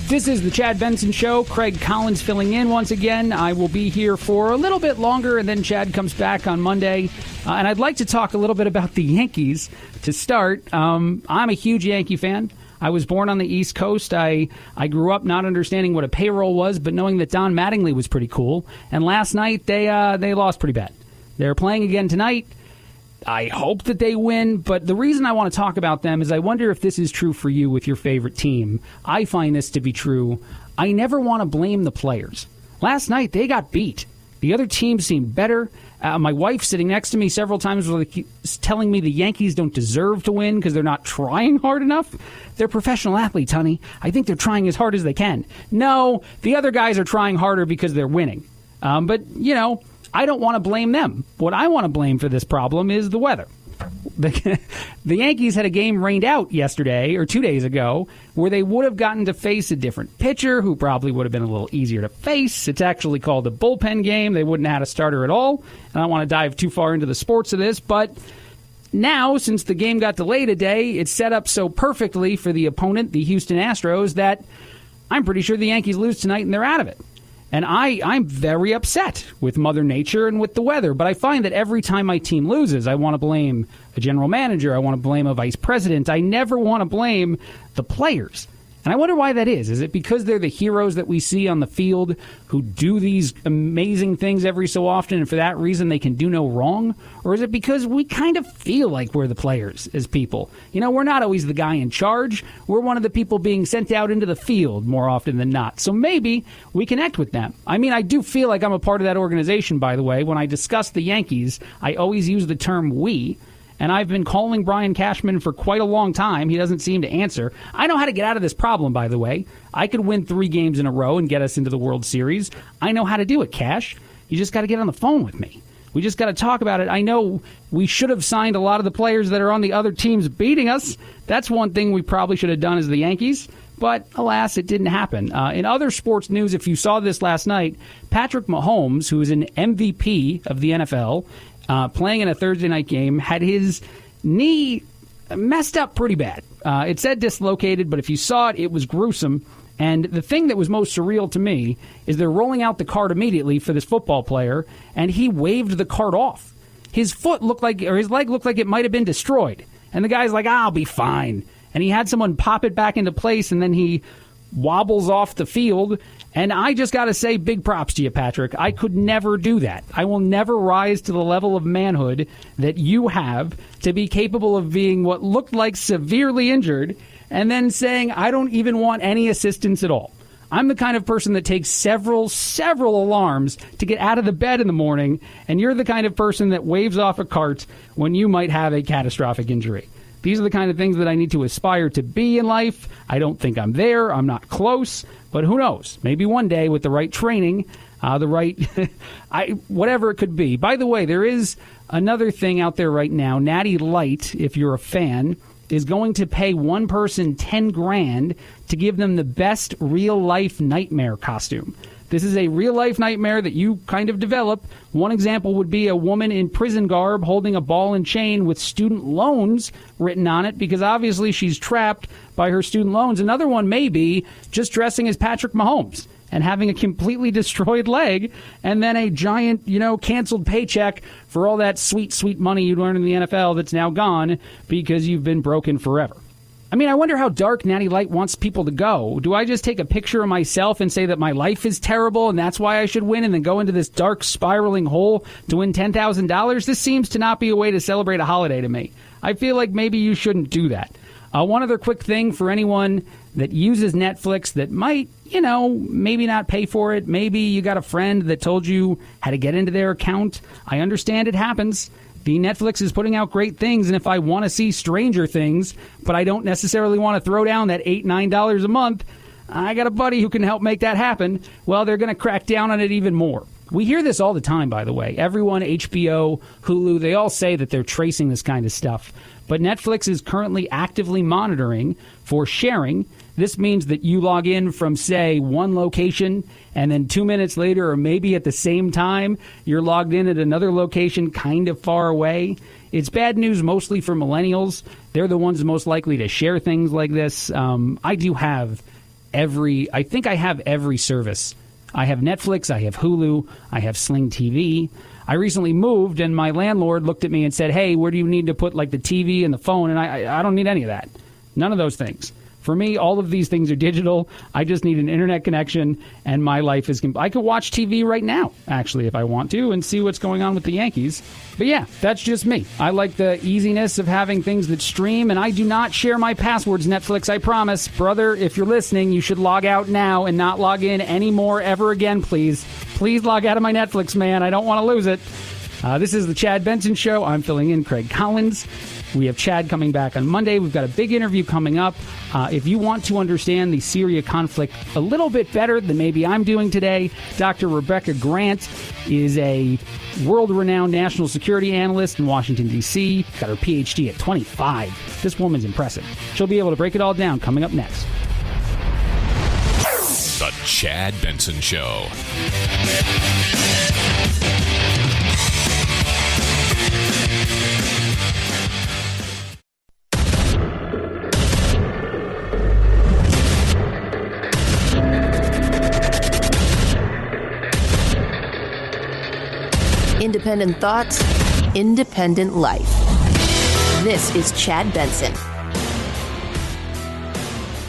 This is the Chad Benson Show. Craig Collins filling in once again. I will be here for a little bit longer, and then Chad comes back on Monday. And I'd like to talk a little bit about the Yankees to start. I'm a huge Yankee fan. I was born on the East Coast. I grew up not understanding what a payroll was, but knowing that Don Mattingly was pretty cool. And last night, they lost pretty bad. They're playing again tonight. I hope that they win, but the reason I want to talk about them is I wonder if this is true for you with your favorite team. I find this to be true. I never want to blame the players. Last night, they got beat. The other team seemed better. My wife sitting next to me several times was telling me the Yankees don't deserve to win because they're not trying hard enough. They're professional athletes, honey. I think they're trying as hard as they can. No, the other guys are trying harder because they're winning. But, I don't want to blame them. What I want to blame for this problem is the weather. The Yankees had a game rained out yesterday or 2 days ago where they would have gotten to face a different pitcher who probably would have been a little easier to face. It's actually called a bullpen game. They wouldn't have had a starter at all. And I don't want to dive too far into the sports of this, but now, since the game got delayed a day, it's set up so perfectly for the opponent, the Houston Astros, that I'm pretty sure the Yankees lose tonight and they're out of it. And I'm very upset with Mother Nature and with the weather. But I find that every time my team loses, I want to blame a general manager. I want to blame a vice president. I never want to blame the players. And I wonder why that is. Is it because they're the heroes that we see on the field who do these amazing things every so often, and for that reason they can do no wrong? Or is it because we kind of feel like we're the players as people? We're not always the guy in charge. We're one of the people being sent out into the field more often than not. So maybe we connect with them. I mean, I do feel like I'm a part of that organization, by the way. When I discuss the Yankees, I always use the term we. And I've been calling Brian Cashman for quite a long time. He doesn't seem to answer. I know how to get out of this problem, by the way. I could win 3 games in a row and get us into the World Series. I know how to do it, Cash. You just got to get on the phone with me. We just got to talk about it. I know we should have signed a lot of the players that are on the other teams beating us. That's one thing we probably should have done as the Yankees. But, alas, it didn't happen. In other sports news, if you saw this last night, Patrick Mahomes, who is an MVP of the NFL, playing in a Thursday night game, had his knee messed up pretty bad. It said dislocated, but if you saw it, it was gruesome. And the thing that was most surreal to me is they're rolling out the cart immediately for this football player, and he waved the cart off. His foot looked like, or his leg looked like it might have been destroyed. And the guy's like, I'll be fine. And he had someone pop it back into place, and then he wobbles off the field. And I just got to say big props to you, Patrick. I could never do that. I will never rise to the level of manhood that you have to be capable of being what looked like severely injured and then saying, I don't even want any assistance at all. I'm the kind of person that takes several alarms to get out of the bed in the morning, and you're the kind of person that waves off a cart when you might have a catastrophic injury. These are the kind of things that I need to aspire to be in life. I don't think I'm there. I'm not close. But who knows? Maybe one day with the right training, whatever it could be. By the way, there is another thing out there right now. Natty Light, if you're a fan, is going to pay one person $10,000 to give them the best real-life nightmare costume. This is a real-life nightmare that you kind of develop. One example would be a woman in prison garb holding a ball and chain with student loans written on it because obviously she's trapped by her student loans. Another one may be just dressing as Patrick Mahomes and having a completely destroyed leg and then a giant, canceled paycheck for all that sweet, sweet money you learned in the NFL that's now gone because you've been broken forever. I mean, I wonder how dark Natty Light wants people to go. Do I just take a picture of myself and say that my life is terrible and that's why I should win and then go into this dark spiraling hole to win $10,000? This seems to not be a way to celebrate a holiday to me. I feel like maybe you shouldn't do that. One other quick thing for anyone that uses Netflix that might, maybe not pay for it. Maybe you got a friend that told you how to get into their account. I understand it happens. The Netflix is putting out great things, and if I want to see Stranger Things, but I don't necessarily want to throw down that $8-9 a month, I got a buddy who can help make that happen. Well, they're going to crack down on it even more. We hear this all the time, by the way. Everyone, HBO, Hulu, they all say that they're tracing this kind of stuff. But Netflix is currently actively monitoring for sharing. This means that you log in from, say, one location, and then 2 minutes later, or maybe at the same time, you're logged in at another location kind of far away. It's bad news mostly for millennials. They're the ones most likely to share things like this. I think I have every service. I have Netflix, I have Hulu, I have Sling TV. I recently moved, and my landlord looked at me and said, hey, where do you need to put, like, the TV and the phone? And I don't need any of that. None of those things. For me, all of these things are digital. I just need an internet connection, and my life is... I could watch TV right now, actually, if I want to, and see what's going on with the Yankees. But yeah, that's just me. I like the easiness of having things that stream, and I do not share my passwords, Netflix, I promise. Brother, if you're listening, you should log out now and not log in anymore ever again, please. Please log out of my Netflix, man. I don't want to lose it. This is the Chad Benson Show. I'm filling in Craig Collins. We have Chad coming back on Monday. We've got a big interview coming up. If you want to understand the Syria conflict a little bit better than maybe I'm doing today, Dr. Rebecca Grant is a world-renowned national security analyst in Washington, D.C. Got her Ph.D. at 25. This woman's impressive. She'll be able to break it all down coming up next. The Chad Benson Show. Independent thoughts, independent life. This is Chad Benson.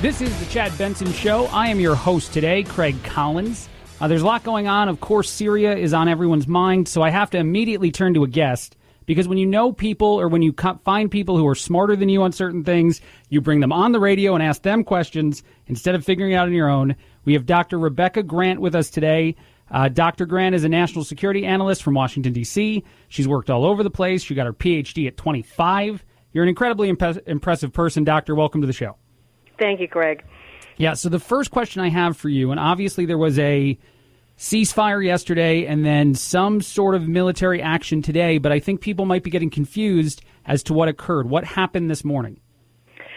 This is the Chad Benson Show. I am your host today, Craig Collins. There's a lot going on. Of course, Syria is on everyone's mind, so I have to immediately turn to a guest, because when you know people or when you find people who are smarter than you on certain things, you bring them on the radio and ask them questions instead of figuring it out on your own. We have Dr. Rebecca Grant with us today. Dr. Grant is a national security analyst from Washington, D.C. She's worked all over the place. She got her Ph.D. at 25. You're an incredibly impressive person, Doctor. Welcome to the show. Thank you, Greg. Yeah, so the first question I have for you, and obviously there was a ceasefire yesterday and then some sort of military action today, but I think people might be getting confused as to what occurred. What happened this morning?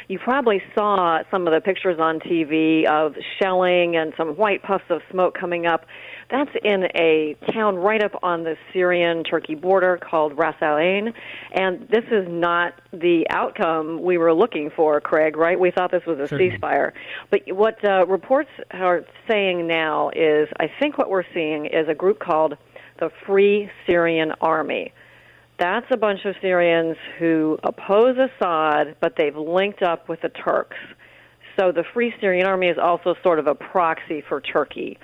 You probably saw some of the pictures on TV of shelling and some white puffs of smoke coming up. That's in a town right up on the Syrian-Turkey border called Ras Al Ain, and this is not the outcome we were looking for, Craig, right? We thought this was a ceasefire. But what reports are saying now is, I think what we're seeing is a group called the Free Syrian Army. That's a bunch of Syrians who oppose Assad, but they've linked up with the Turks. So the Free Syrian Army is also sort of a proxy for Turkey.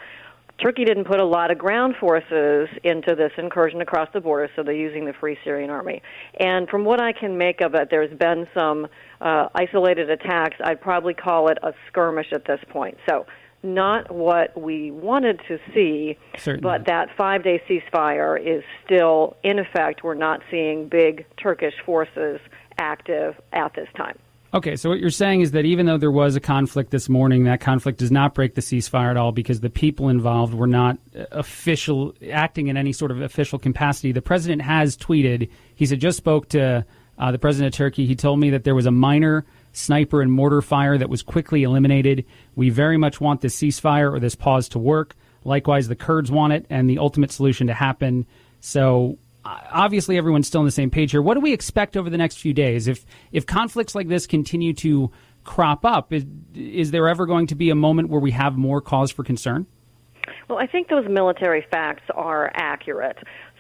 Turkey didn't put a lot of ground forces into this incursion across the border, so they're using the Free Syrian Army. And from what I can make of it, there's been some isolated attacks. I'd probably call it a skirmish at this point. So not what we wanted to see, but that 5-day ceasefire is still in effect. We're not seeing big Turkish forces active at this time. Okay, so what you're saying is that even though there was a conflict this morning, that conflict does not break the ceasefire at all because the people involved were not acting in any sort of official capacity. The president has tweeted, he said, just spoke to the president of Turkey. He told me that there was a minor sniper and mortar fire that was quickly eliminated. We very much want this ceasefire or this pause to work. Likewise, the Kurds want it and the ultimate solution to happen. So obviously, everyone's still on the same page here. What do we expect over the next few days? If conflicts like this continue to crop up, is there ever going to be a moment where we have more cause for concern? Well, I think those military facts are accurate.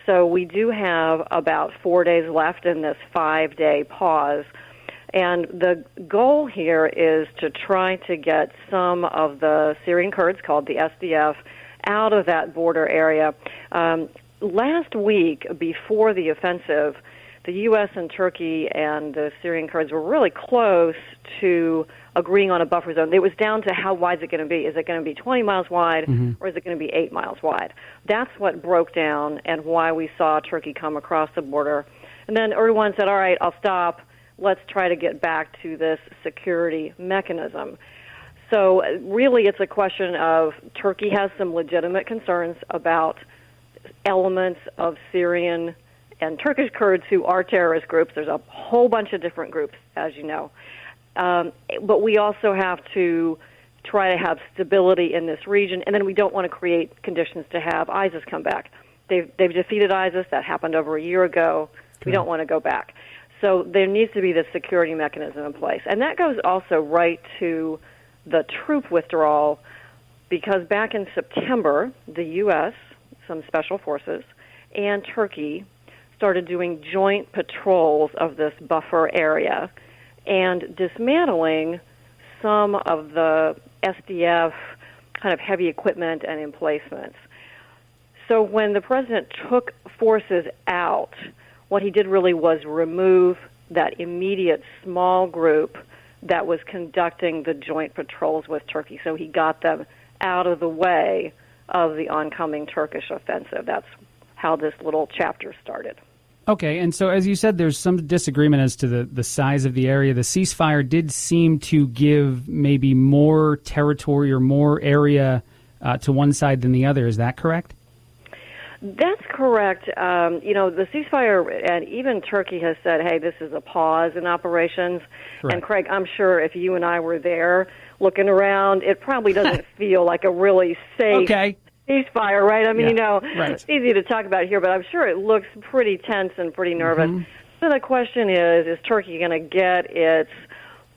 So we do have about 4 days left in this 5-day pause. And the goal here is to try to get some of the Syrian Kurds, called the SDF, out of that border area. Last week, before the offensive, the U.S. and Turkey and the Syrian Kurds were really close to agreeing on a buffer zone. It was down to how wide is it going to be. Is it going to be 20 miles wide or is it going to be 8 miles wide? That's what broke down and why we saw Turkey come across the border. And then Erdogan said, all right, I'll stop. Let's try to get back to this security mechanism. So really it's a question of Turkey has some legitimate concerns about elements of Syrian and Turkish Kurds who are terrorist groups. There's a whole bunch of different groups, as you know. But we also have to try to have stability in this region, and then we don't want to create conditions to have ISIS come back. They've defeated ISIS. That happened over a year ago. We don't want to go back. So there needs to be this security mechanism in place. And that goes also right to the troop withdrawal, because back in September, the U.S., some special forces, and Turkey started doing joint patrols of this buffer area and dismantling some of the SDF kind of heavy equipment and emplacements. So when the president took forces out, what he did really was remove that immediate small group that was conducting the joint patrols with Turkey. So he got them out of the way of the oncoming Turkish offensive. That's how this little chapter started. Okay, and so as you said, there's some disagreement as to the size of the area. The ceasefire did seem to give maybe more territory or more area to one side than the other. Is that correct? That's correct. The ceasefire, and even Turkey has said, hey, this is a pause in operations. Correct. And Craig, I'm sure if you and I were there looking around, it probably doesn't feel like a really safe ceasefire, right? I mean, It's easy to talk about here, but I'm sure it looks pretty tense and pretty nervous. Mm-hmm. So the question is Turkey going to get its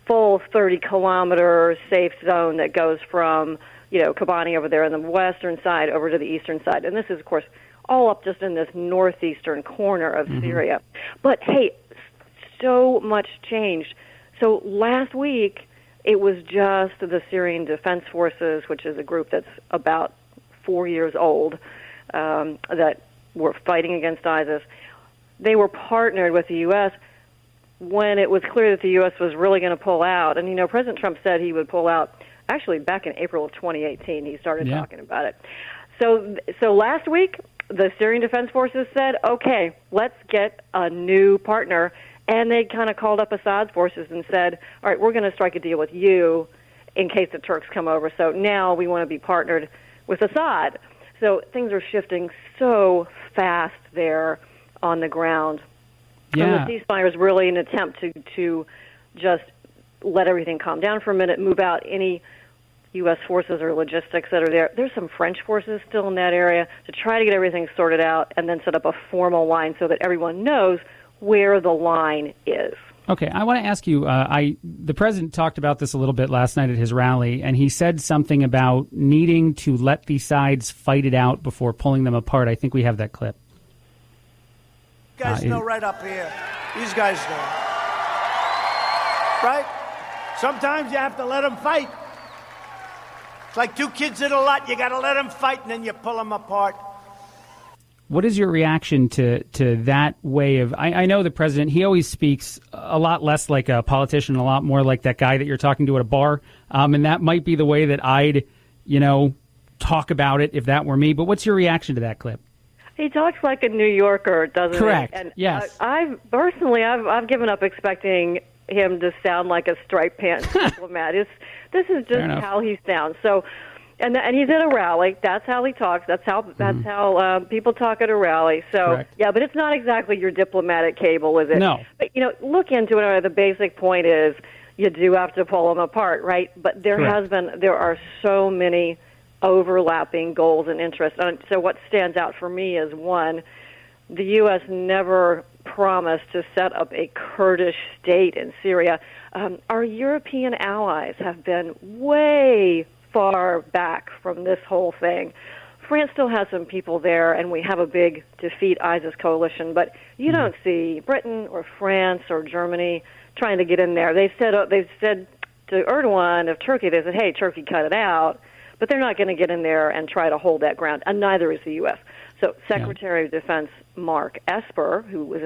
full 30-kilometer safe zone that goes from, Kobani over there on the western side over to the eastern side? And this is, of course, all up just in this northeastern corner of Syria. But, hey, so much changed. So last week, it was just the Syrian Defense Forces, which is a group that's about 4 years old, that were fighting against ISIS. They were partnered with the U.S. when it was clear that the U.S. was really going to pull out. And, President Trump said he would pull out. Actually, back in April of 2018, he started talking about it. So last week, the Syrian Defense Forces said, okay, let's get a new partner. And they kind of called up Assad's forces and said, all right, we're going to strike a deal with you in case the Turks come over. So now we want to be partnered with Assad. So things are shifting so fast there on the ground. Yeah. And the ceasefire is really an attempt to just let everything calm down for a minute, move out any U.S. forces or logistics that are there. There's some French forces still in that area to try to get everything sorted out and then set up a formal line so that everyone knows where the line is. Okay, I want to ask you, the president talked about this a little bit last night at his rally, and he said something about needing to let the sides fight it out before pulling them apart. I think we have that clip. You guys know right up here. These guys know. Right? Sometimes you have to let them fight. It's like two kids in a lot. You got to let them fight, and then you pull them apart. What is your reaction to that way of... I know the president, he always speaks a lot less like a politician, a lot more like that guy that you're talking to at a bar. And that might be the way that I'd, talk about it if that were me. But what's your reaction to that clip? He talks like a New Yorker, doesn't Correct. he? And yes. I've given up expecting him to sound like a striped pants diplomat. This is just how he sounds. So... And he's at a rally. That's how he talks. That's how people talk at a rally. So Correct. Yeah, but it's not exactly your diplomatic cable, is it? No. But look into it. The basic point is you do have to pull them apart, right? But there are so many overlapping goals and interests. So what stands out for me is one, the U.S. never promised to set up a Kurdish state in Syria. Our European allies have been way far back from this whole thing. France still has some people there, and we have a big defeat ISIS coalition, but you don't see Britain or France or Germany trying to get in there. They've said to Erdogan of Turkey, they said, hey, Turkey, cut it out, but they're not going to get in there and try to hold that ground, and neither is the U.S. So Secretary of Defense Mark Esper, who was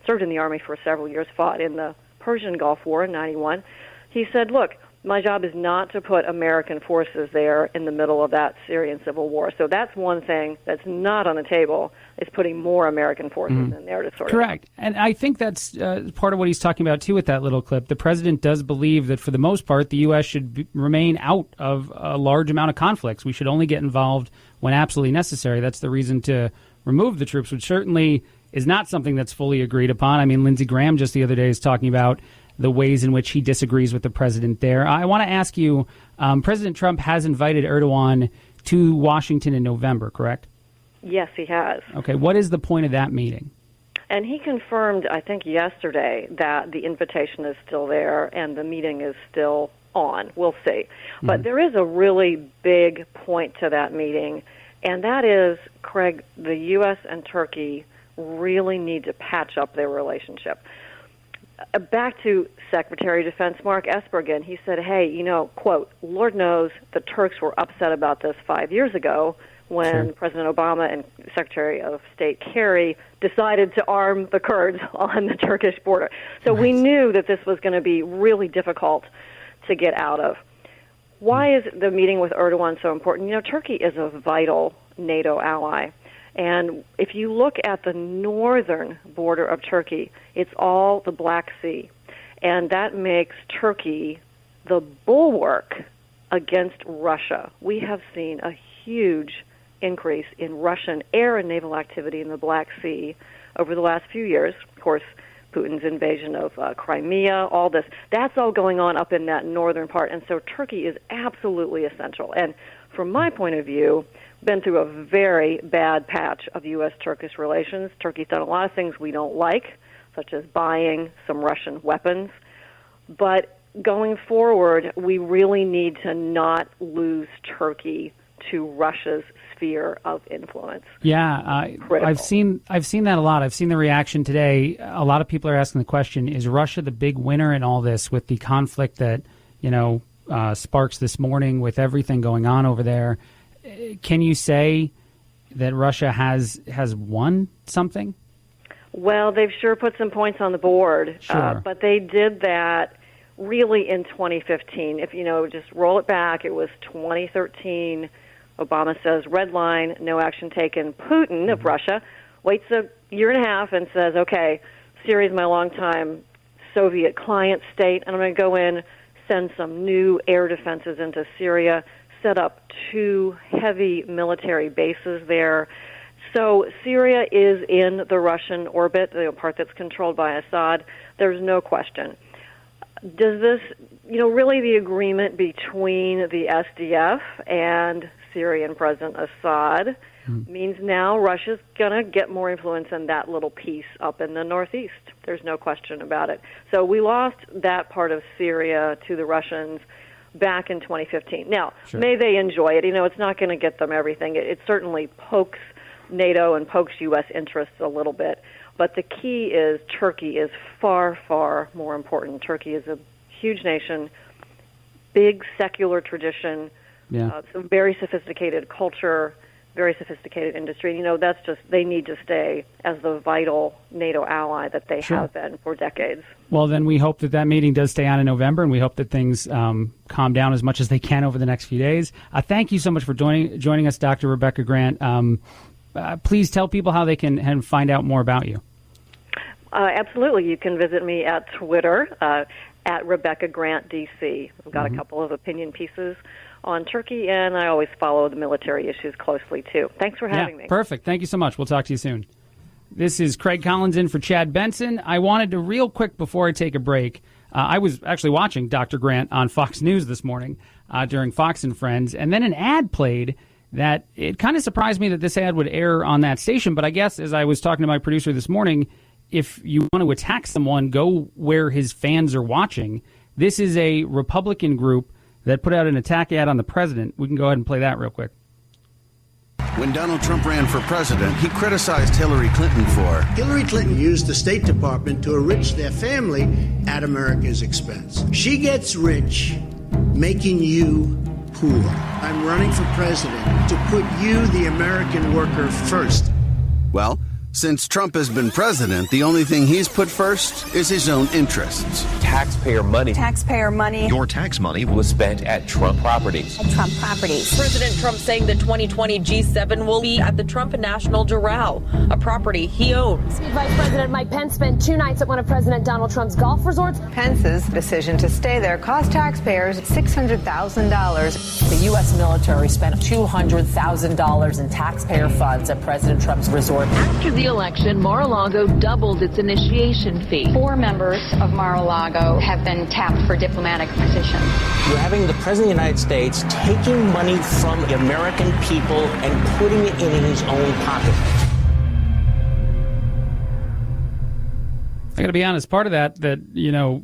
served in the Army for several years, fought in the Persian Gulf War in 91, he said, look, My job is not to put American forces there in the middle of that Syrian civil war. So that's one thing that's not on the table, is putting more American forces in there to sort of... Correct. And I think that's part of what he's talking about, too, with that little clip. The president does believe that, for the most part, the U.S. should remain out of a large amount of conflicts. We should only get involved when absolutely necessary. That's the reason to remove the troops, which certainly is not something that's fully agreed upon. I mean, Lindsey Graham just the other day is talking about the ways in which he disagrees with the president there. I want to ask you, President Trump has invited Erdogan to Washington in November, correct? Yes, he has. Okay, what is the point of that meeting? And he confirmed, I think, yesterday that the invitation is still there and the meeting is still on. We'll see. But there is a really big point to that meeting, and that is, Craig, the U.S. and Turkey really need to patch up their relationship. Back to Secretary of Defense Mark Esper again. He said, hey, you know, quote, Lord knows the Turks were upset about this 5 years ago when President Obama and Secretary of State Kerry decided to arm the Kurds on the Turkish border. So we knew that this was going to be really difficult to get out of. Why is the meeting with Erdogan so important? You know, Turkey is a vital NATO ally. And if you look at the northern border of Turkey, it's all the Black Sea. And that makes Turkey the bulwark against Russia. We have seen a huge increase in Russian air and naval activity in the Black Sea over the last few years. Of course, Putin's invasion of Crimea, all this, that's all going on up in that northern part. And so Turkey is absolutely essential. And from my point of view, been through a very bad patch of U.S.-Turkish relations. Turkey's done a lot of things we don't like, such as buying some Russian weapons. But going forward, we really need to not lose Turkey to Russia's sphere of influence. Yeah, I've seen that a lot. I've seen the reaction today. A lot of people are asking the question, is Russia the big winner in all this with the conflict that, sparks this morning with everything going on over there? Can you say that Russia has won something? Well, they've sure put some points on the board, but they did that really in 2015. If just roll it back, it was 2013. Obama says, red line, no action taken. Putin of Russia waits a year and a half and says, okay, Syria is my longtime Soviet client state, and I'm going to go in, send some new air defenses into Syria, set up 2 heavy military bases there. So Syria is in the Russian orbit, the part that's controlled by Assad. There's no question. Does this, really the agreement between the SDF and Syrian President Assad means now Russia's going to get more influence in that little piece up in the northeast. There's no question about it. So we lost that part of Syria to the Russians back in 2015. Now, may they enjoy it? It's not going to get them everything. It certainly pokes NATO and pokes U.S. interests a little bit. But the key is Turkey is far, far more important. Turkey is a huge nation, big secular tradition, some very sophisticated culture, very sophisticated industry. That's just, they need to stay as the vital NATO ally that they have been for decades. Well, then we hope that meeting does stay on in November, and we hope that things calm down as much as they can over the next few days. Thank you so much for joining us, Dr. Rebecca Grant. Please tell people how they can find out more about you. Absolutely. You can visit me at Twitter, at Rebecca Grant, D.C. I've got a couple of opinion pieces on Turkey, and I always follow the military issues closely, too. Thanks for having me. Perfect. Thank you so much. We'll talk to you soon. This is Craig Collins in for Chad Benson. I wanted to, real quick before I take a break, I was actually watching Dr. Grant on Fox News this morning during Fox and Friends, and then an ad played that it kind of surprised me that this ad would air on that station, but I guess as I was talking to my producer this morning, if you want to attack someone, go where his fans are watching. This is a Republican group that put out an attack ad on the president. We can go ahead and play that real quick. When Donald Trump ran for president, he criticized Hillary Clinton for... Hillary Clinton used the State Department to enrich their family at America's expense. She gets rich, making you poor. I'm running for president to put you, the American worker, first. Well, Since Trump has been president, the only thing he's put first is his own interests. Taxpayer money. Taxpayer money. Your tax money was spent at Trump properties. At Trump properties. President Trump saying the 2020 G7 will be at the Trump National Doral, a property he owns. Vice President Mike Pence spent 2 nights at one of President Donald Trump's golf resorts. Pence's decision to stay there cost taxpayers $600,000. The U.S. military spent $200,000 in taxpayer funds at President Trump's resort. After the election, Mar-a-Lago doubled its initiation fee. 4 members of Mar-a-Lago have been tapped for diplomatic positions. You're having the President of the United States taking money from the American people and putting it in his own pocket. I got to be honest, part of that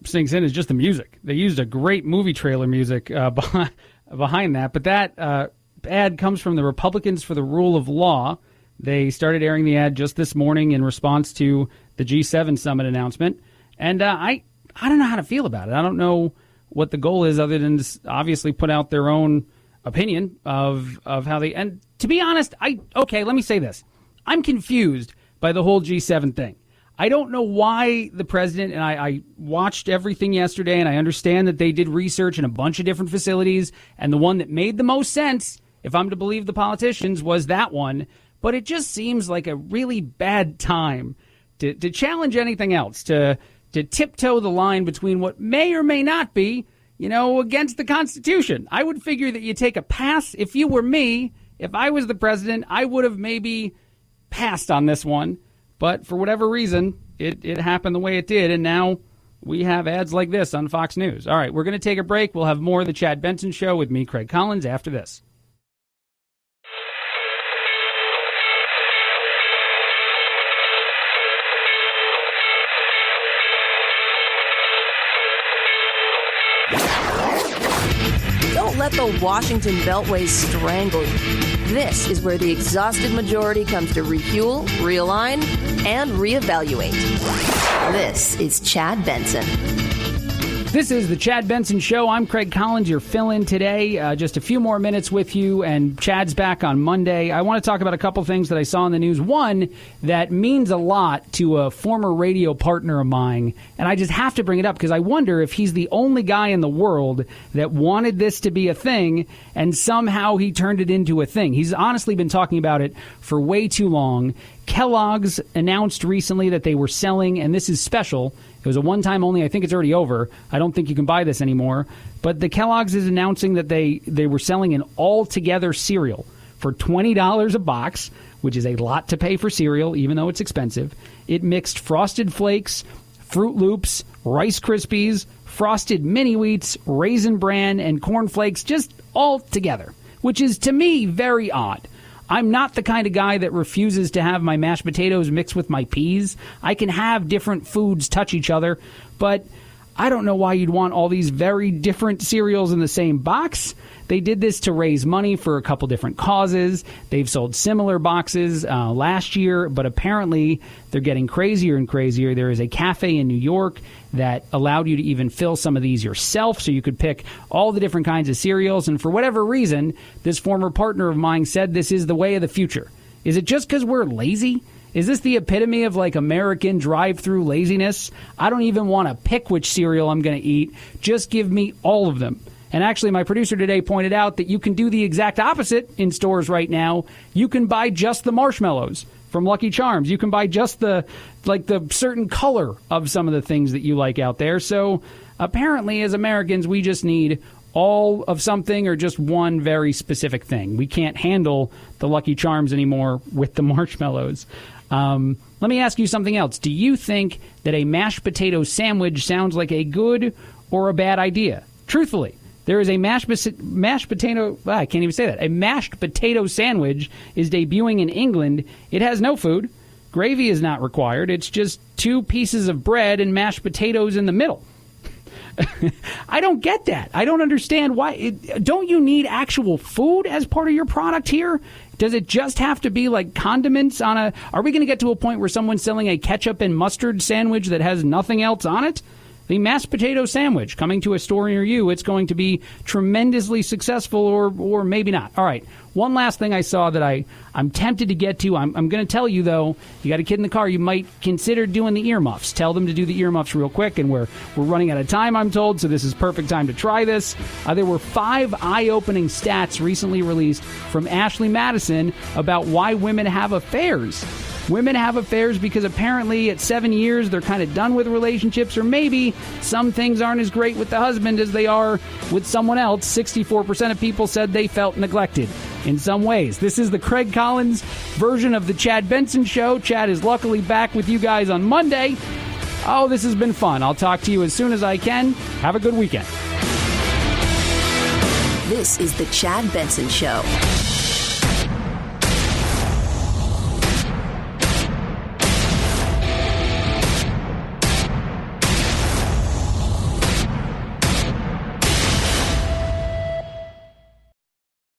sinks in is just the music. They used a great movie trailer music behind that, but that ad comes from the Republicans for the Rule of Law. They started airing the ad just this morning in response to the G7 summit announcement, and I don't know how to feel about it. I don't know what the goal is other than to obviously put out their own opinion of how they. And to be honest, let me say this: I'm confused by the whole G7 thing. I don't know why the president, and I watched everything yesterday, and I understand that they did research in a bunch of different facilities, and the one that made the most sense, if I'm to believe the politicians, was that one. But it just seems like a really bad time to challenge anything else, to tiptoe the line between what may or may not be, against the Constitution. I would figure that you take a pass. If you were me, if I was the president, I would have maybe passed on this one. But for whatever reason, it happened the way it did, and now we have ads like this on Fox News. All right, we're going to take a break. We'll have more of the Chad Benson Show with me, Craig Collins, after this. Don't let the Washington Beltway strangle you. This is where the exhausted majority comes to refuel, realign, and reevaluate. This is Chad Benson. This is the Chad Benson Show. I'm Craig Collins, your fill-in today. Just a few more minutes with you, and Chad's back on Monday. I want to talk about a couple things that I saw in the news. One that means a lot to a former radio partner of mine, and I just have to bring it up because I wonder if he's the only guy in the world that wanted this to be a thing, and somehow he turned it into a thing. He's honestly been talking about it for way too long. Kellogg's announced recently that they were selling, and this is special, it was a one-time only. I think it's already over. I don't think you can buy this anymore. But the Kellogg's is announcing that they were selling an all-together cereal for $20 a box, which is a lot to pay for cereal, even though it's expensive. It mixed Frosted Flakes, Fruit Loops, Rice Krispies, Frosted Mini Wheats, Raisin Bran, and Corn Flakes, just all together, which is, to me, very odd. I'm not the kind of guy that refuses to have my mashed potatoes mixed with my peas. I can have different foods touch each other, but I don't know why you'd want all these very different cereals in the same box. They did this to raise money for a couple different causes. They've sold similar boxes last year, but apparently they're getting crazier and crazier. There is a cafe in New York that allowed you to even fill some of these yourself, so you could pick all the different kinds of cereals. And for whatever reason, this former partner of mine said this is the way of the future. Is it just because we're lazy? Is this the epitome of like American drive-through laziness? I don't even want to pick which cereal I'm going to eat. Just give me all of them. And actually, my producer today pointed out that you can do the exact opposite in stores right now. You can buy just the marshmallows from Lucky Charms. You can buy just the certain color of some of the things that you like out there. So apparently, as Americans, we just need all of something or just one very specific thing. We can't handle the Lucky Charms anymore with the marshmallows. Let me ask you something else. Do you think that a mashed potato sandwich sounds like a good or a bad idea? Truthfully, there is a mashed potato. I can't even say that. A mashed potato sandwich is debuting in England. It has no food. Gravy is not required. It's just 2 pieces of bread and mashed potatoes in the middle. I don't get that. I don't understand why. Don't you need actual food as part of your product here? Does it just have to be like condiments on a... Are we going to get to a point where someone's selling a ketchup and mustard sandwich that has nothing else on it? the mashed potato sandwich coming to a store near you. It's going to be tremendously successful, or maybe not. All right. One last thing I saw that I'm tempted to get to. I'm going to tell you, though, you got a kid in the car, you might consider doing the earmuffs. Tell them to do the earmuffs real quick, and we're running out of time, I'm told, so this is perfect time to try this. There were 5 eye-opening stats recently released from Ashley Madison about why women have affairs. Women have affairs because apparently at 7 years they're kind of done with relationships, or maybe some things aren't as great with the husband as they are with someone else. 64% of people said they felt neglected in some ways. This is the Craig Collins version of the Chad Benson Show. Chad is luckily back with you guys on Monday. Oh, this has been fun. I'll talk to you as soon as I can. Have a good weekend. This is the Chad Benson Show.